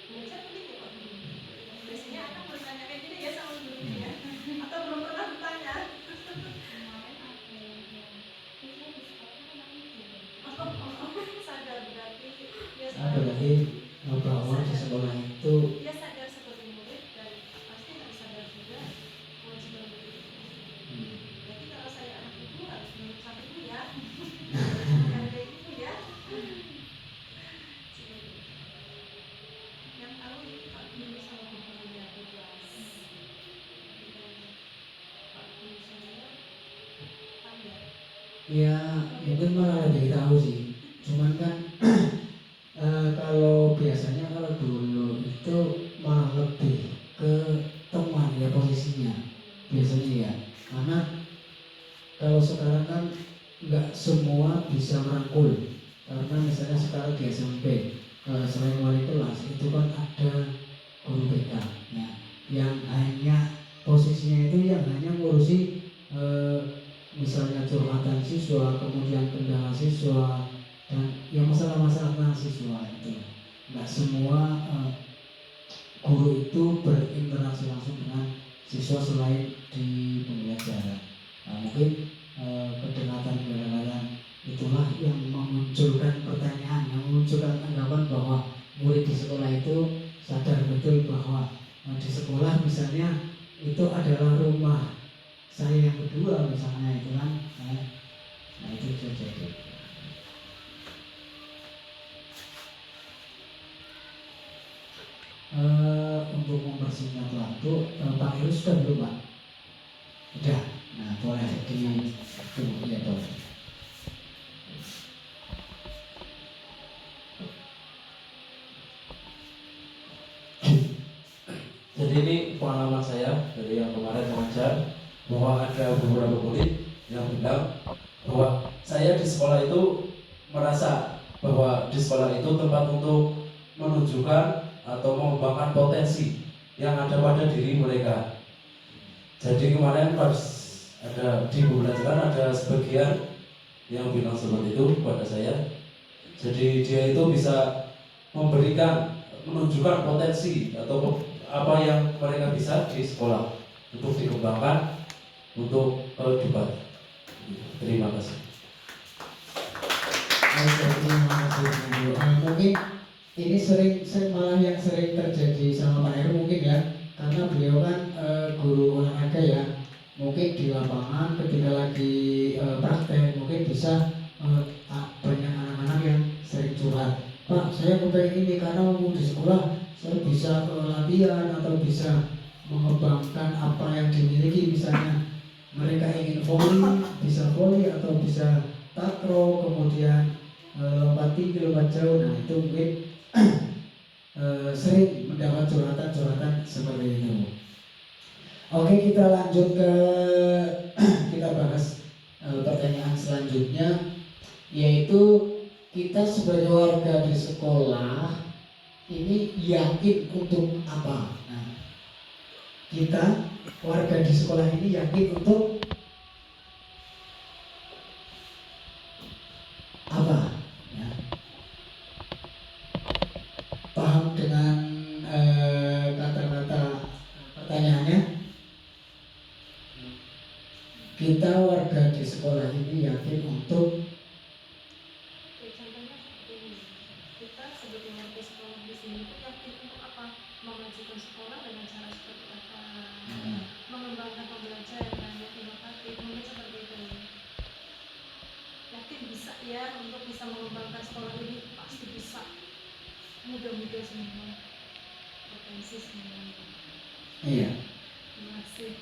belajar penting ya Pak Guru. Biasanya akan bertanya kayak gini ya sama gurunya ya, atau belum pernah bertanya. Sadar berarti dia berarti bahwa di sekolah itu dia sadar sebagai murid dan pasti harus sadar juga kewajiban murid itu. Berarti kalau saya anak ibu harus menurut sama ibu ya, hargai ibu ya. Yang tahu itu Pak Guru sama Bu Gurunya di kelas. Pak Guru saya pandai. ya mungkin malah lebih tahu sih. Cuman kan kalau biasanya kalau dulu itu malah lebih ke teman ya posisinya biasanya ya. Karena kalau sekarang kan nggak semua bisa merangkul. Karena misalnya sekarang di SMP selain wali kelas itu kan ada guru BK ya, yang hanya posisinya itu yang hanya ngurusi misalnya curhatan siswa, kemudian kendala siswa, dan yang masalah-masalah mahasiswa itu. Nggak semua guru itu berinteraksi langsung dengan siswa selain di pembelajaran. Nah, mungkin kedekatan itulah yang memunculkan pertanyaan, yang memunculkan anggapan bahwa murid di sekolah itu sadar betul bahwa di sekolah misalnya itu adalah rumah saya yang kedua misalnya itu kan. Nah itu bisa jadi. Untuk mempersingkat waktu, Pak Heru sudah belum Pak? Sudah. Nah boleh tunggu ya boleh. Jadi ini pengalaman saya dari yang kemarin mengajar, bahwa ada beberapa murid yang bilang bahwa saya di sekolah itu merasa bahwa di sekolah itu tempat untuk menunjukkan atau mengembangkan potensi yang ada pada diri mereka. Jadi kemarin pas ada di pembelajaran ada sebagian yang bilang seperti itu kepada saya. Jadi dia itu bisa memberikan, menunjukkan potensi atau apa yang mereka bisa di sekolah untuk dikembangkan untuk debat. Terima kasih. Terima kasih. Mungkin ini malah yang sering terjadi sama Pak Heru mungkin ya, karena beliau kan guru olahraga ya, mungkin di lapangan ketika lagi praktek mungkin bisa banyak anak-anak yang sering curhat, Pak saya mau pengen ini karena mau di sekolah saya bisa latihan atau bisa mengembangkan apa yang dimiliki, misalnya mereka ingin volley, bisa volley atau bisa takraw, kemudian lompat tinggi, lompat jauh. Nah itu mungkin sering mendapat curhatan-curhatan seperti itu. Oke, kita lanjut ke kita bahas pertanyaan selanjutnya, yaitu kita sebagai warga di sekolah ini yakin untuk apa? Nah, kita warga di sekolah ini yakin untuk apa? Ya. Paham dengan kata-kata pertanyaannya? Kita warga di sekolah ini yakin untuk Contohnya seperti ini, kita sebagai warga sekolah di sini itu yakin untuk apa? Memajukan sekolah dengan cara seperti apa? Mengembangkan pembelajaran yang inovatif, mungkin seperti itu. Yakin bisa ya untuk bisa mengembangkan sekolah ini, pasti bisa. Mudah-mudah semua, potensi semua. iya, Masih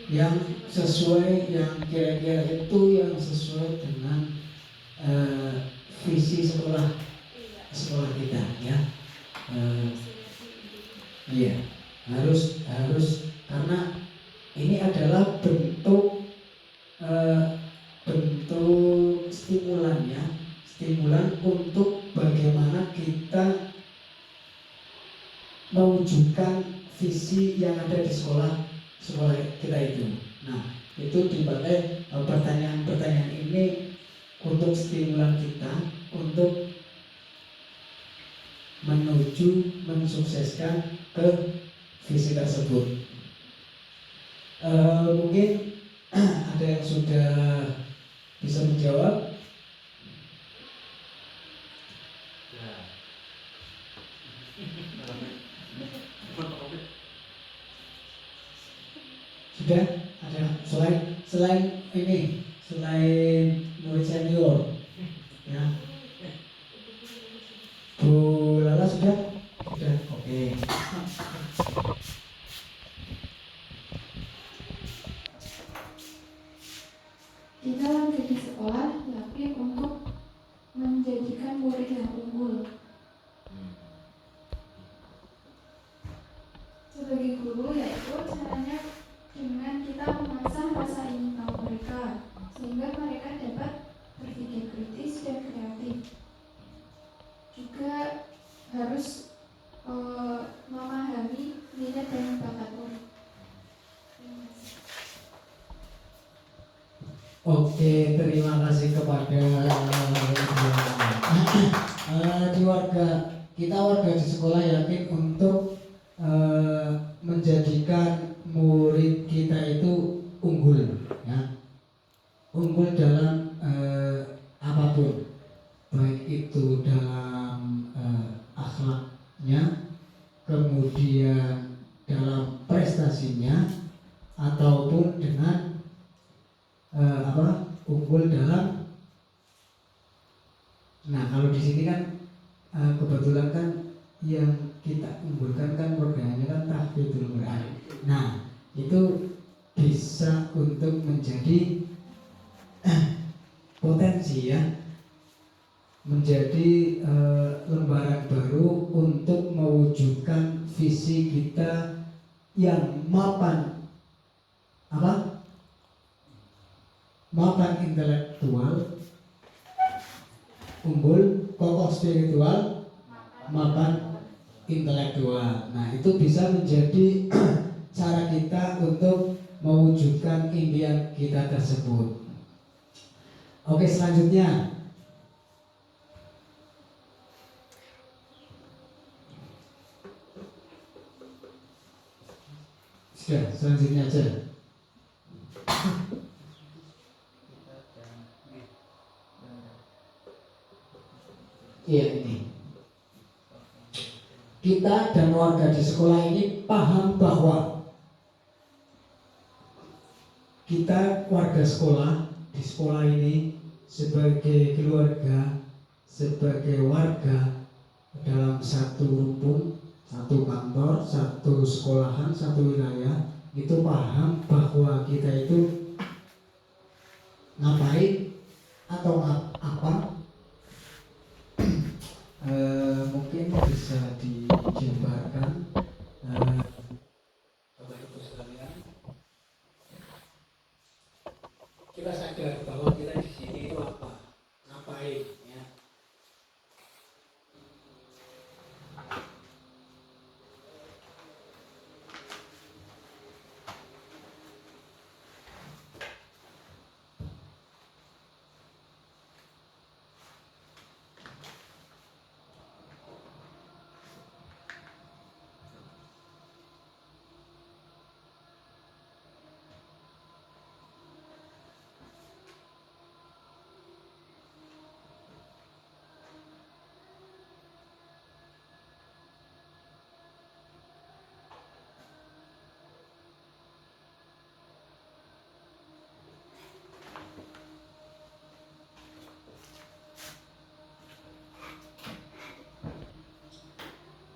yang sesuai, yang kira-kira itu yang sesuai dengan visi sekolah kita ya. Iya, harus karena ini adalah bentuk stimulan ya, stimulan untuk bagaimana kita mewujudkan visi yang ada di sekolah kita itu. Nah, itu dipakai pertanyaan-pertanyaan ini untuk stimulan kita untuk menuju mensukseskan ke visi tersebut. Mungkin ada yang sudah bisa menjawab? Sudah ada selain ini, selain murid senior ya. Bu Lala sudah oke. Kita warga di sekolah yakin untuk menjadikan murid yang unggul. Sebagai guru yaitu caranya dengan kita mengasah rasa ingin tahu mereka sehingga mereka dapat berpikir kritis dan kreatif. Juga harus memahami minat dan bakat murid. Oke, terima kasih kepada kita warga di sekolah yakin untuk menjadikan murid kita itu unggul ya. Unggul dalam apapun, baik itu dalam akhlaknya, kemudian dalam prestasinya, ataupun dengan unggul dalam. Nah, kalau di sini kan kebetulan kan yang kita unggulkan kan programnya kan tahfidzul Quran. Nah, itu bisa untuk menjadi potensi ya, menjadi lembaran baru untuk mewujudkan visi kita yang mapan intelektual, unggul, kokoh spiritual, mapan intelektual. Nah, itu bisa menjadi cara kita untuk mewujudkan impian kita tersebut. Oke, selanjutnya selanjutnya aja. Iya, ini kita dan warga di sekolah ini paham bahwa kita warga sekolah di sekolah ini sebagai keluarga, sebagai warga dalam satu rumpun, satu kantor, satu sekolahan, satu wilayah, itu paham bahwa kita itu ngapain atau apa. Mungkin bisa dijabarkan Bapak Ibu sekalian. Kita sadar bahwa kita di sini itu apa, ngapain, ya.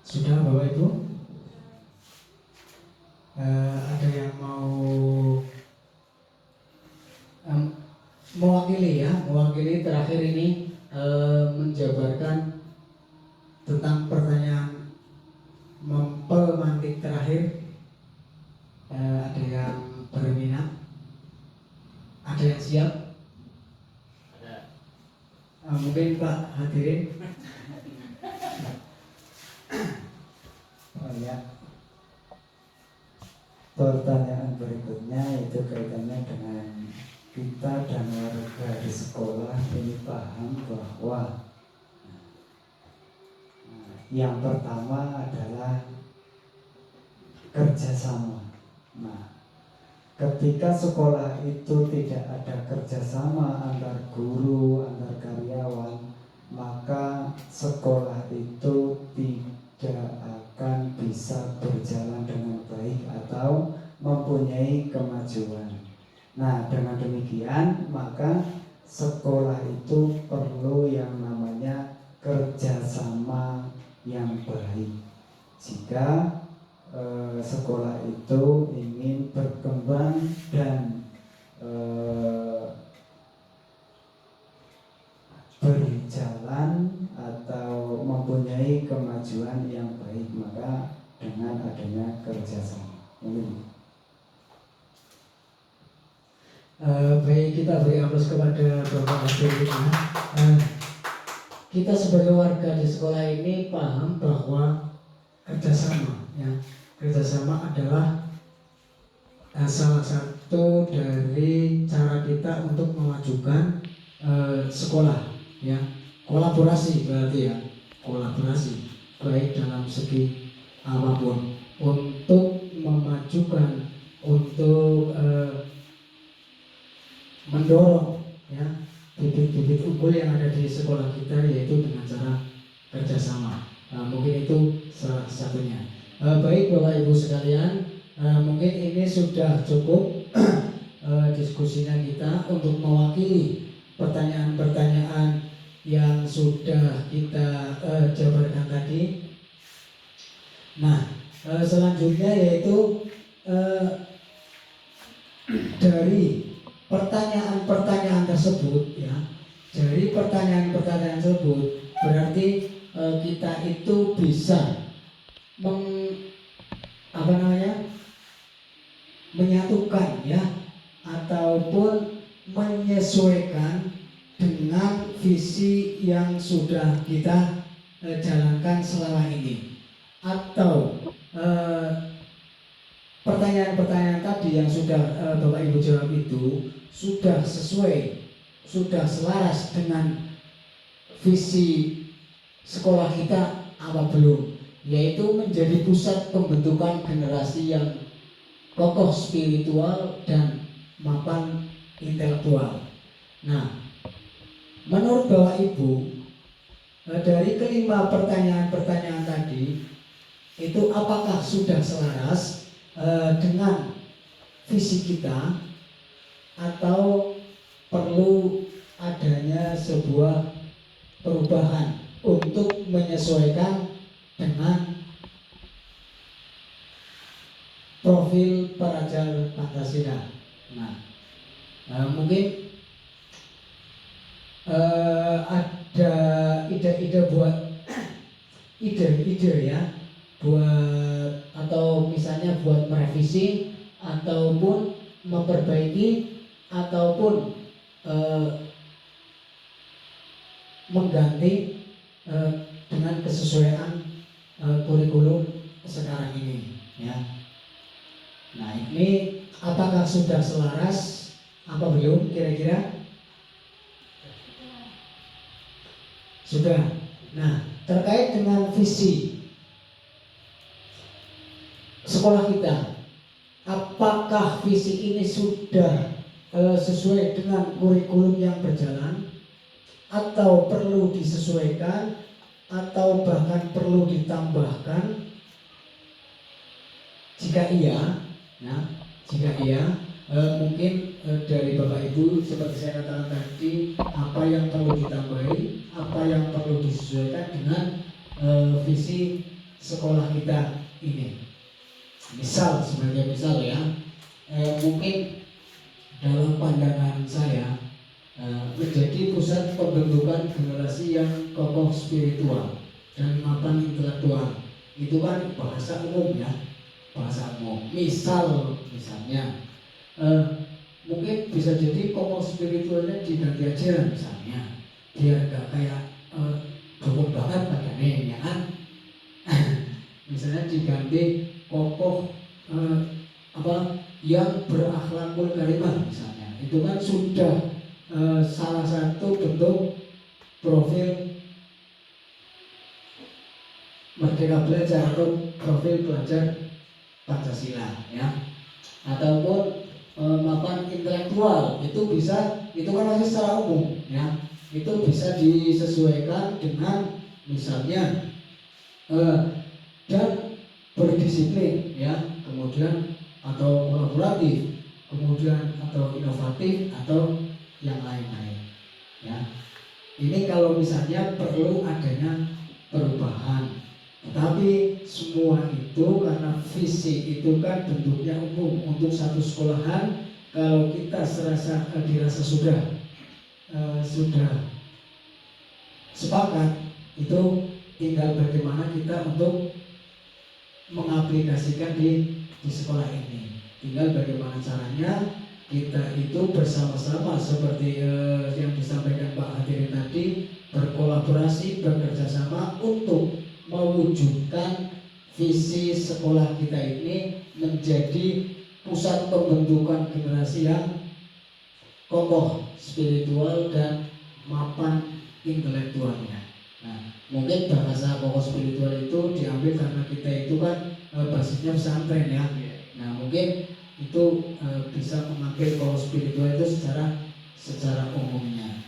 Sudah Bapak Ibu? Ada yang mau mewakili terakhir ini menjabarkan tentang pertanyaan pemantik terakhir. Ada yang berminat? Ada yang siap? Ada. Mungkin Pak hadirin. Oh ya. Pertanyaan berikutnya itu kaitannya dengan kita dan warga di sekolah ini paham bahwa yang pertama adalah kerjasama. Nah, ketika sekolah itu tidak ada kerjasama antar guru, antar karyawan, maka sekolah itu tidak akan bisa berjalan dengan baik atau mempunyai kemajuan. Nah, dengan demikian maka sekolah itu perlu yang namanya kerjasama yang baik. Jika sekolah itu ingin berkembang dan berjalan atau mempunyai kemajuan yang baik, maka dengan adanya kerjasama. Baik, kita beri aplaus kepada Bapak Hadirin. Kita sebagai warga di sekolah ini paham bahwa kerjasama, ya, kerjasama adalah salah satu dari cara kita untuk memajukan sekolah, ya. Kolaborasi berarti, ya, kolaborasi baik dalam segi apapun untuk memajukan, untuk mendorong, ya, bibit-bibit unggul yang ada di sekolah kita, yaitu dengan cara kerjasama. Mungkin itu salah satunya. Baik Bapak Ibu sekalian, mungkin ini sudah cukup diskusinya kita untuk mewakili pertanyaan-pertanyaan yang sudah kita jabarkan tadi. Nah, selanjutnya yaitu dari pertanyaan-pertanyaan tersebut, ya, dari pertanyaan-pertanyaan tersebut berarti kita itu bisa menyatukan, ya, ataupun menyesuaikan dengan visi yang sudah kita jalankan selama ini, atau pertanyaan-pertanyaan tadi yang sudah Bapak Ibu jawab itu sudah sesuai, sudah selaras dengan visi sekolah kita apa belum, yaitu menjadi pusat pembentukan generasi yang kokoh spiritual dan mapan intelektual. Nah, menurut Bapak Ibu, dari kelima pertanyaan-pertanyaan tadi, itu apakah sudah selaras dengan visi kita atau perlu adanya sebuah perubahan untuk menyesuaikan dengan profil pelajar Pancasila. Nah, mungkin ada ide-ide buat ide-ide ya, buat atau misalnya buat merevisi ataupun memperbaiki ataupun mengganti dengan kesesuaian kurikulum sekarang ini ya. Nah, ini apakah sudah selaras apa belum kira-kira? Sudah. Nah, terkait dengan visi sekolah kita, apakah visi ini sudah sesuai dengan kurikulum yang berjalan atau perlu disesuaikan atau bahkan perlu ditambahkan? Jika iya, mungkin dari Bapak Ibu seperti saya katakan tadi, apa yang perlu ditambahi, apa yang perlu disesuaikan dengan visi sekolah kita ini. Misal, sebagai misal ya, mungkin dalam pandangan saya menjadi pusat pembentukan generasi yang kokoh spiritual dan mapan intelektual. Itu kan bahasa umum ya, bahasa umum. Misalnya mungkin bisa jadi kokoh spiritualnya diganti aja misalnya, biar gak kayak dukun banget badannya ya kan. Misalnya diganti kokoh yang berakhlakul karimah misalnya. Itu kan sudah salah satu bentuk profil Merdeka Belajar atau profil pelajar Pancasila ya. Ataupun mapan intelektual itu bisa, itu kan masih secara umum ya, itu bisa disesuaikan dengan misalnya dan berdisiplin ya, kemudian atau kolaboratif, kemudian atau inovatif atau yang lain-lain ya. Ini kalau misalnya perlu adanya perubahan. Tapi semua itu karena visi itu kan bentuknya umum untuk satu sekolahan. Kalau kita dirasa sudah sepakat, itu tinggal bagaimana kita untuk mengaplikasikan di sekolah ini. Tinggal bagaimana caranya kita itu bersama-sama seperti yang disampaikan Pak Hadirin tadi, berkolaborasi, bekerja sama untuk mewujudkan visi sekolah kita ini menjadi pusat pembentukan generasi yang kokoh spiritual dan mapan intelektualnya. Nah, mungkin bahasa kokoh spiritual itu diambil karena kita itu kan basisnya pesantren ya. Nah, mungkin itu bisa mengambil kokoh spiritual itu secara umumnya.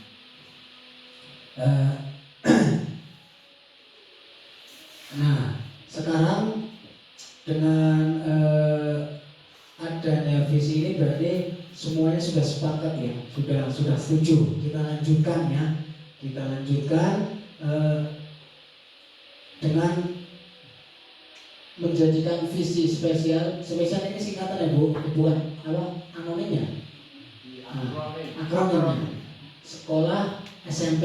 Nah, sekarang dengan adanya visi ini berarti semuanya sudah sepakat ya, sudah setuju. Kita lanjutkan ya, dengan menjadikan visi spesial ini singkatan ya Bu, bukan apa anonimnya? Akronimnya. Sekolah SMP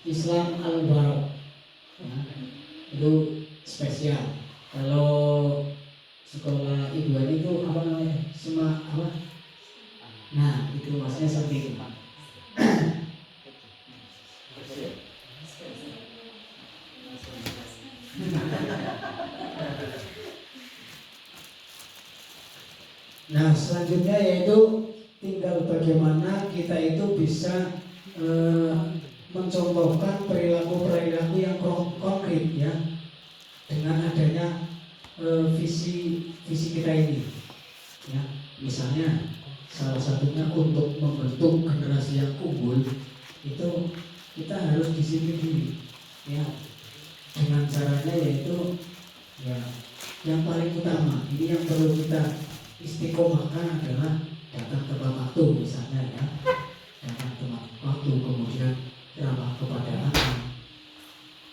Islam Al-Mubarak. Itu spesial. Kalau sekolah Ibu Ani itu apa namanya? Nah, itu maksudnya seperti itu. Nah, selanjutnya yaitu tinggal bagaimana kita itu bisa mencontohkan perilaku-perilaku yang konkret ya, dengan adanya visi kita ini ya. Misalnya salah satunya untuk membentuk generasi yang unggul itu kita harus disiplin diri ya, dengan caranya yaitu Ya, yang paling utama ini yang perlu kita istiqomahkan adalah datang tepat waktu misalnya ya, datang tepat waktu, kemudian ramah kepada anak,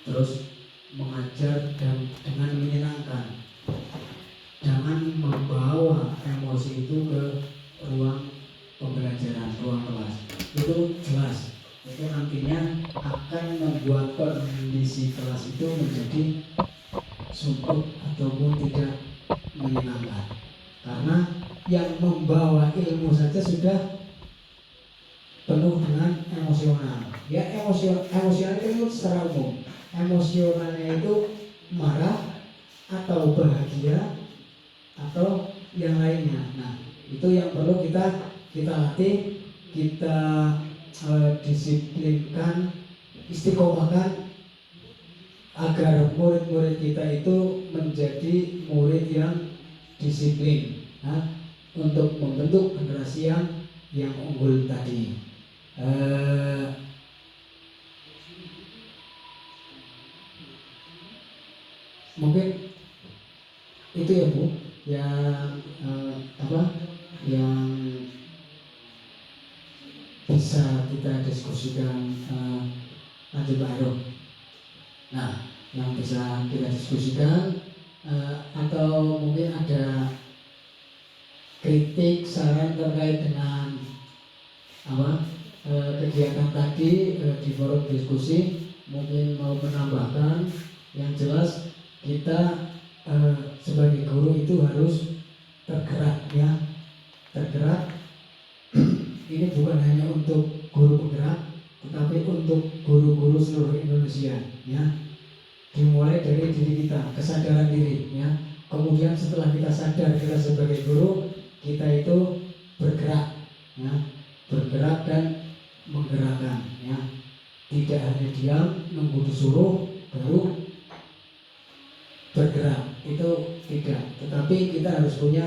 terus mengajar dan dengan menyenangkan. Jangan membawa emosi itu ke ruang pembelajaran, ruang kelas. Itu jelas, itu nantinya akan membuat kondisi kelas itu menjadi suntuk ataupun tidak menyenangkan. Karena yang membawa ilmu saja sudah penuh dengan emosional. Ya, emosional itu secara umum. Emosionalnya itu marah atau bahagia atau yang lainnya. Nah, itu yang perlu kita latih, kita disiplinkan, istiqomahkan agar murid-murid kita itu menjadi murid yang disiplin, untuk membentuk generasi yang unggul tadi. Mungkin itu ya Bu, yang yang bisa kita diskusikan lanjut Pak Heru. Nah, yang bisa kita diskusikan atau mungkin ada kritik, saran terkait dengan kegiatan tadi di forum diskusi, mungkin mau menambahkan. Yang jelas kita sebagai guru itu harus tergerak ya, tergerak. Ini bukan hanya untuk guru penggerak, tetapi untuk guru-guru seluruh Indonesia ya. Dimulai dari diri kita, kesadaran diri ya. Kemudian setelah kita sadar kita sebagai guru, kita itu bergerak ya, bergerak dan menggerakkan ya. Tidak hanya diam nunggu disuruh baru bergerak, itu tidak, tetapi kita harus punya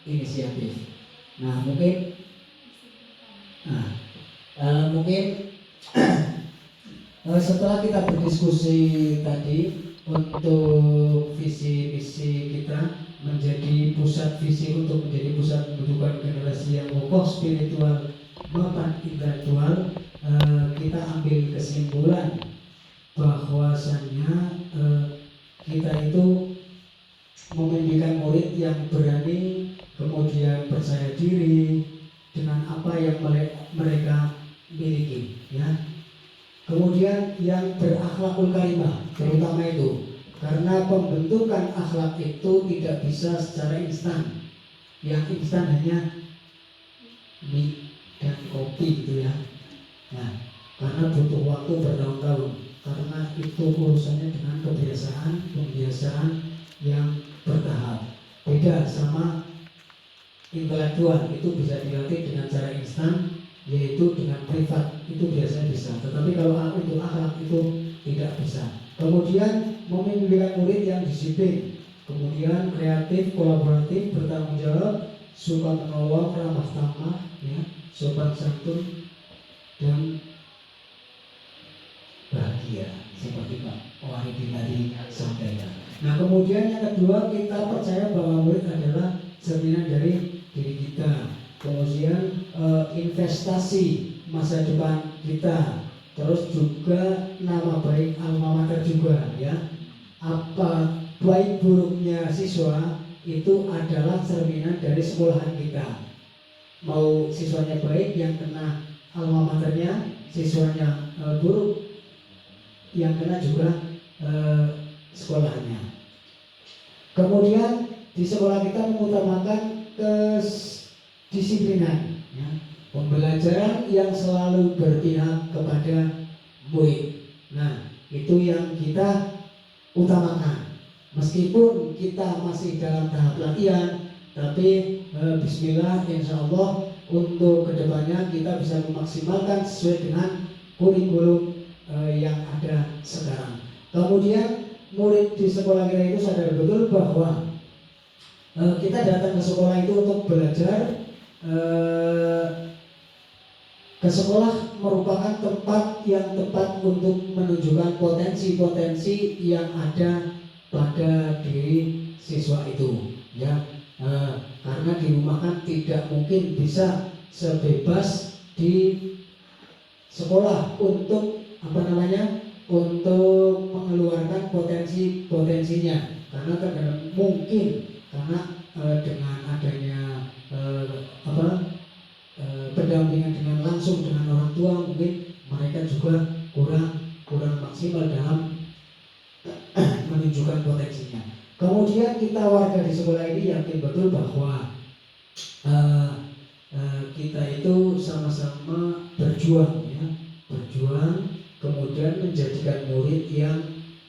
inisiatif. Nah, mungkin setelah kita berdiskusi tadi untuk visi-visi kita menjadi pusat visi untuk menjadi pusat pembentukan generasi yang kokoh spiritual maupun intelektual, kita ambil kesimpulan bahwasannya kita itu memimpikan murid yang berani, kemudian percaya diri dengan apa yang mereka miliki ya. Kemudian yang berakhlakul karimah terutama itu, karena pembentukan akhlak itu tidak bisa secara instan. Yang instan hanya mie dan kopi gitu ya. Nah, karena butuh waktu bertahun-tahun, karena itu urusannya dengan pembiasaan yang bertahap. Beda sama intelektual, itu bisa dilatih dengan cara instan, yaitu dengan privat, itu biasanya bisa. Tetapi kalau untuk akhlak itu tidak bisa. Kemudian memimpikan murid yang disiplin, kemudian kreatif, kolaboratif, bertanggung jawab, suka menolong, ramah tamah, ya, sopan santun, dan bahagia seperti Pak Wahidin tadi sampaikan. Nah, kemudian yang kedua, kita percaya bahwa murid adalah cerminan dari diri kita. Kemudian investasi masa depan kita, terus juga nama baik alma mater juga ya. Apa baik buruknya siswa itu adalah cerminan dari sekolahan kita. Mau siswanya baik, yang kena alma maternya, siswanya buruk, yang kena juga sekolahannya. Kemudian di sekolah kita mengutamakan kedisiplinan ya. Pembelajaran yang selalu berpihak kepada murid. Nah, itu yang kita utamakan. Meskipun kita masih dalam tahap latihan, tapi bismillah, insya Allah untuk kedepannya kita bisa memaksimalkan sesuai dengan kurikulum yang ada sekarang. Kemudian murid di sekolah kita itu sadar betul bahwa kita datang ke sekolah itu untuk belajar. Ke sekolah merupakan tempat yang tepat untuk menunjukkan potensi-potensi yang ada pada diri siswa itu, ya. Karena di rumah kan tidak mungkin bisa sebebas di sekolah untuk untuk mengeluarkan potensinya, karena terkadang mungkin karena dengan adanya pendampingan dengan langsung dengan orang tua, mungkin mereka juga kurang maksimal dalam menunjukkan potensinya. Kemudian kita warga di sekolah ini yakin betul bahwa kita itu sama-sama berjuang, ya, kemudian menjadikan murid yang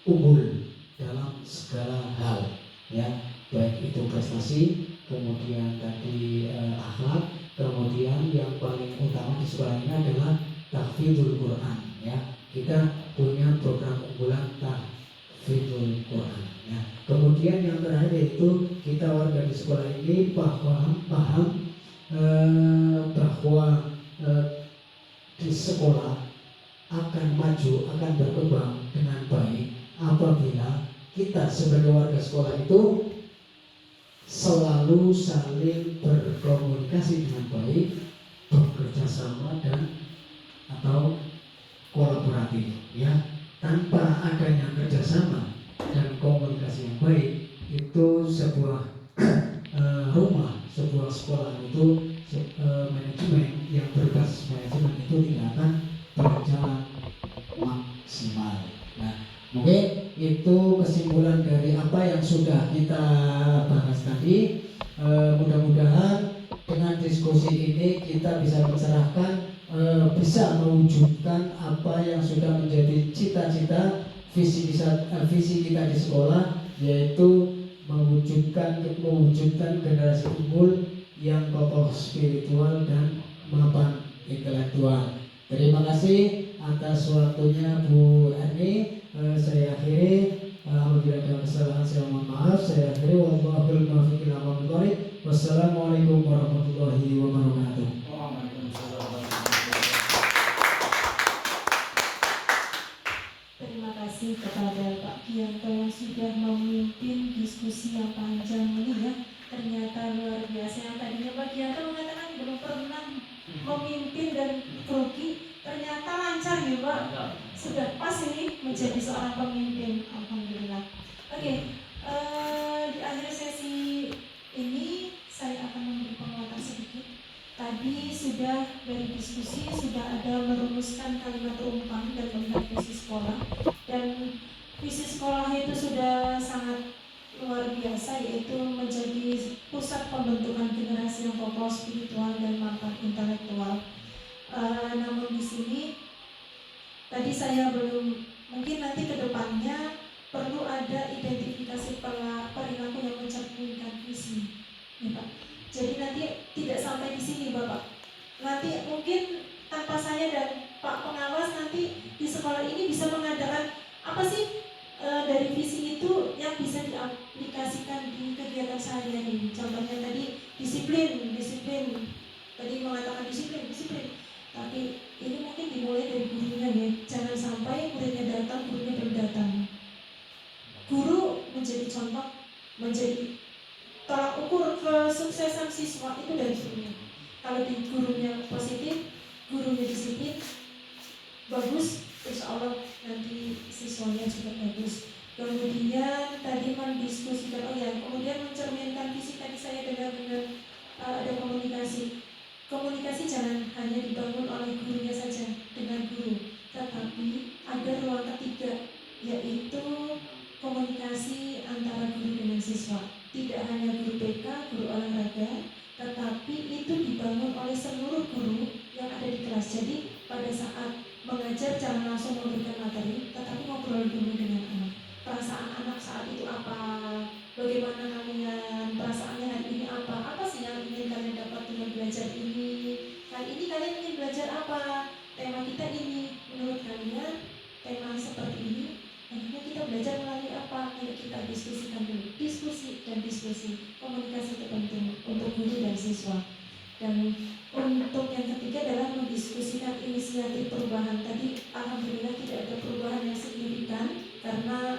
unggul dalam segala hal, ya, baik itu prestasi, kemudian tadi akhlak, kemudian yang paling utama di sekolah ini adalah tahfidzul Quran, ya. Kita punya program unggulan tahfidzul Quran, ya. Kemudian yang terakhir yaitu kita warga di sekolah ini paham bahwa di sekolah akan maju, akan berkembang dengan baik apabila kita sebagai warga sekolah itu selalu saling berkomunikasi dengan baik, bekerja sama dan atau kolaboratif, ya. Tanpa adanya kerjasama dan komunikasi yang baik, itu sebuah rumah, sebuah sekolah itu manajemen yang berbasis manajemen itu tidak akan berjalan maksimal. Nah, mungkin itu kesimpulan dari apa yang sudah kita bahas tadi. Mudah-mudahan dengan diskusi ini kita bisa mencerahkan, bisa mewujudkan apa yang sudah menjadi cita-cita visi kita di sekolah, yaitu mewujudkan generasi unggul yang kokoh spiritual dan mapan intelektual. Terima kasih atas waktunya Bu Erni. Saya akhiri. Apabila ada kesalahan saya mohon maaf. Saya akhiri. Wallahul muwaffiq ila aqwamit thoriq. Wassalamualaikum warahmatullahi wabarakatuh. Terima kasih kepada Pak Gianto yang sudah memimpin diskusi yang panjang ini, ya. Ternyata luar biasa. Yang tadinya Pak Gianto mengatakan belum pernah memimpin dan grogi, ternyata lancar ya Pak. Sudah pas ini menjadi seorang pemimpin. Alhamdulillah. Oke, di akhir sesi ini saya akan memberi penguatan sedikit. Tadi sudah dari diskusi sudah ada merumuskan kalimat rumpang dan melihat visi sekolah, dan visi sekolah itu sudah sangat luar biasa, yaitu menjadi pusat pembentukan generasi yang kokoh spiritual dan mapan intelektual. Namun di sini tadi saya belum, mungkin nanti ke depannya perlu ada identifikasi perilaku yang mencerminkan visi, ya Pak. Jadi nanti tidak sampai di sini Bapak. Nanti mungkin tanpa saya dan Pak pengawas nanti di sekolah ini bisa mengadakan apa sih dari visi itu yang bisa diaplikasikan di kegiatan sehari-hari. Contohnya tadi disiplin. Tadi mengatakan disiplin. Tapi ini mungkin dimulai dari gurunya, ya. Jangan sampai muridnya datang, gurunya belum datang. Guru menjadi contoh, menjadi tolak ukur kesuksesan siswa itu dari gurunya. Kalau di gurunya positif, gurunya disiplin, bagus, insya Allah nanti siswanya juga bagus. Kemudian tadi mendiskusikan, kemudian mencerminkan visi. Tadi saya dengar ada komunikasi. Komunikasi jangan hanya dibangun oleh gurunya saja dengan guru, tetapi ada ruang ketiga, yaitu komunikasi antara guru dengan siswa. Tidak hanya guru BK, guru olahraga, tetapi itu dibangun oleh seluruh guru yang ada di kelas. Jadi pada saat mengajar jangan langsung memberikan materi, tetapi ngobrol dulu dengan anak. Perasaan anak saat itu apa? Bagaimana kalian? Perasaannya hari ini apa? Apa sih yang ingin kalian dapat dengan belajar ini? Kali ini kalian ingin belajar apa? Tema kita ini. Menurut kalian tema seperti ini, akhirnya kita belajar melalui apa? Ayo kita diskusikan dulu. Diskusi. Komunikasi itu penting untuk guru dan siswa. Dan untuk yang ketiga adalah mendiskusikan inisiatif perubahan. Tadi alhamdulillah tidak ada perubahan yang signifikan karena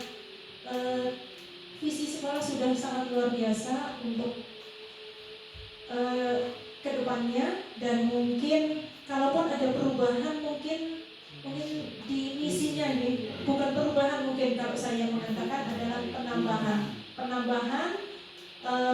visi sekolah sudah sangat luar biasa untuk kedepannya, dan mungkin kalaupun ada perubahan mungkin di misinya ini bukan perubahan, mungkin kalau saya mengatakan adalah penambahan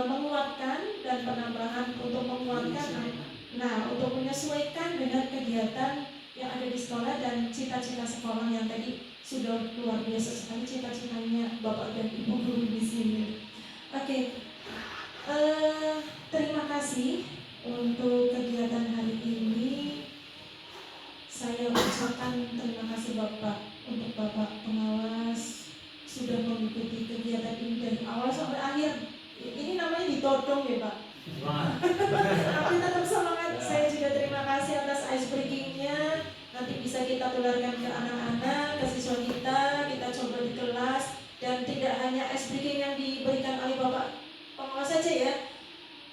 menguatkan dan penambahan untuk menguatkan, nah untuk menyesuaikan dengan kegiatan yang ada di sekolah dan cita-cita sekolah yang tadi sudah luar biasa sekali cita-citanya Bapak dan Ibu guru di sini. Oke, terima kasih untuk kegiatan hari ini. Saya ucapkan terima kasih Bapak untuk Bapak pengawas sudah mengikuti kegiatan ini dari awal sampai akhir. Ini namanya ditodong ya Pak. Tapi tetap semangat. Saya juga terima kasih atas ice breakingnya. Nanti bisa kita tularkan ke anak-anak, ke siswa kita coba di kelas. Dan tidak hanya ice breaking yang diberikan oleh Bapak pengawas saja ya,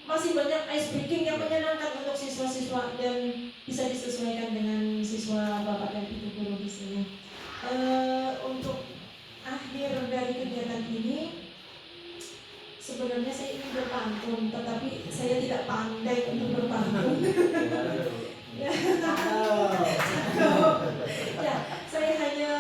masih banyak ice breaking yang menyenangkan untuk siswa-siswa dan bisa disesuaikan dengan siswa Bapak dan Ibu guru di sini. Untuk akhir dari kegiatan ini, sebenarnya saya ingin berpantun, tetapi saya tidak pandai untuk berpantun. Ya, saya hanya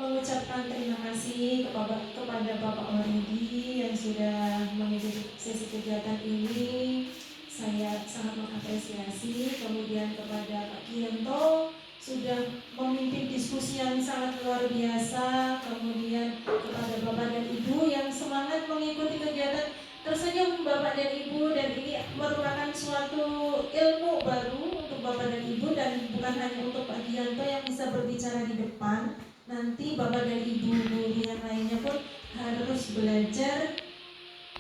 mengucapkan terima kasih kepada Bapak Waridi yang sudah mengikuti sesi kegiatan ini. Saya sangat mengapresiasi. Kemudian kepada Pak Kianto sudah memimpin diskusi yang sangat luar biasa. Kemudian kepada Bapak dan Ibu yang semangat mengikuti kegiatan. Tersenyum Bapak dan Ibu, dan ini merupakan suatu ilmu baru untuk Bapak dan Ibu, dan bukan hanya untuk Pak Gianto yang bisa berbicara di depan. Nanti Bapak dan Ibu guru yang lainnya pun harus belajar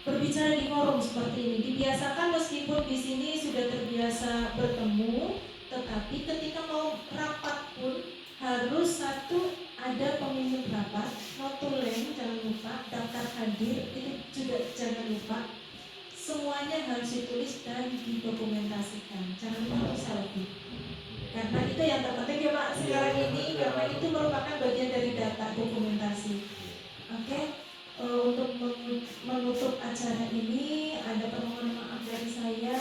berbicara di forum seperti ini. Dibiasakan, meskipun di sini sudah terbiasa bertemu, tetapi ketika mau rapat pun harus satu ada pemimpin rapat, notulen jangan lupa, daftar hadir itu juga jangan lupa. Semuanya harus ditulis dan didokumentasikan. Jangan lupa selfie. Karena itu yang terpenting ya Pak sekarang ini, karena itu merupakan bagian dari data dokumentasi. Oke. Untuk menutup acara ini ada permohonan maaf dari saya,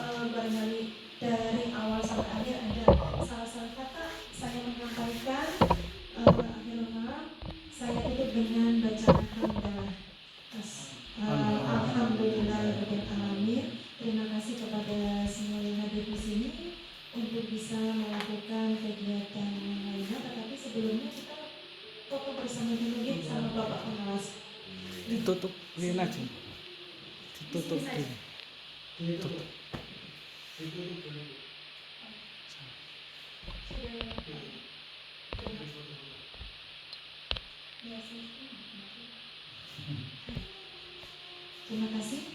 barangkali dari awal sampai akhir ada salah-salah kata saya menyampaikan. Akhir maaf, saya tutup dengan bacaan hamdalah. Alhamdulillahirabbil alamin. Terima kasih kepada semua yang hadir di sini untuk bisa melakukan kegiatan yang lainnya. Tetapi sebelumnya kita foto bersama dulu ya sama Bapak pengawas. Ditutup ini aja. Ditutup dulu. Ditutup. Terima kasih.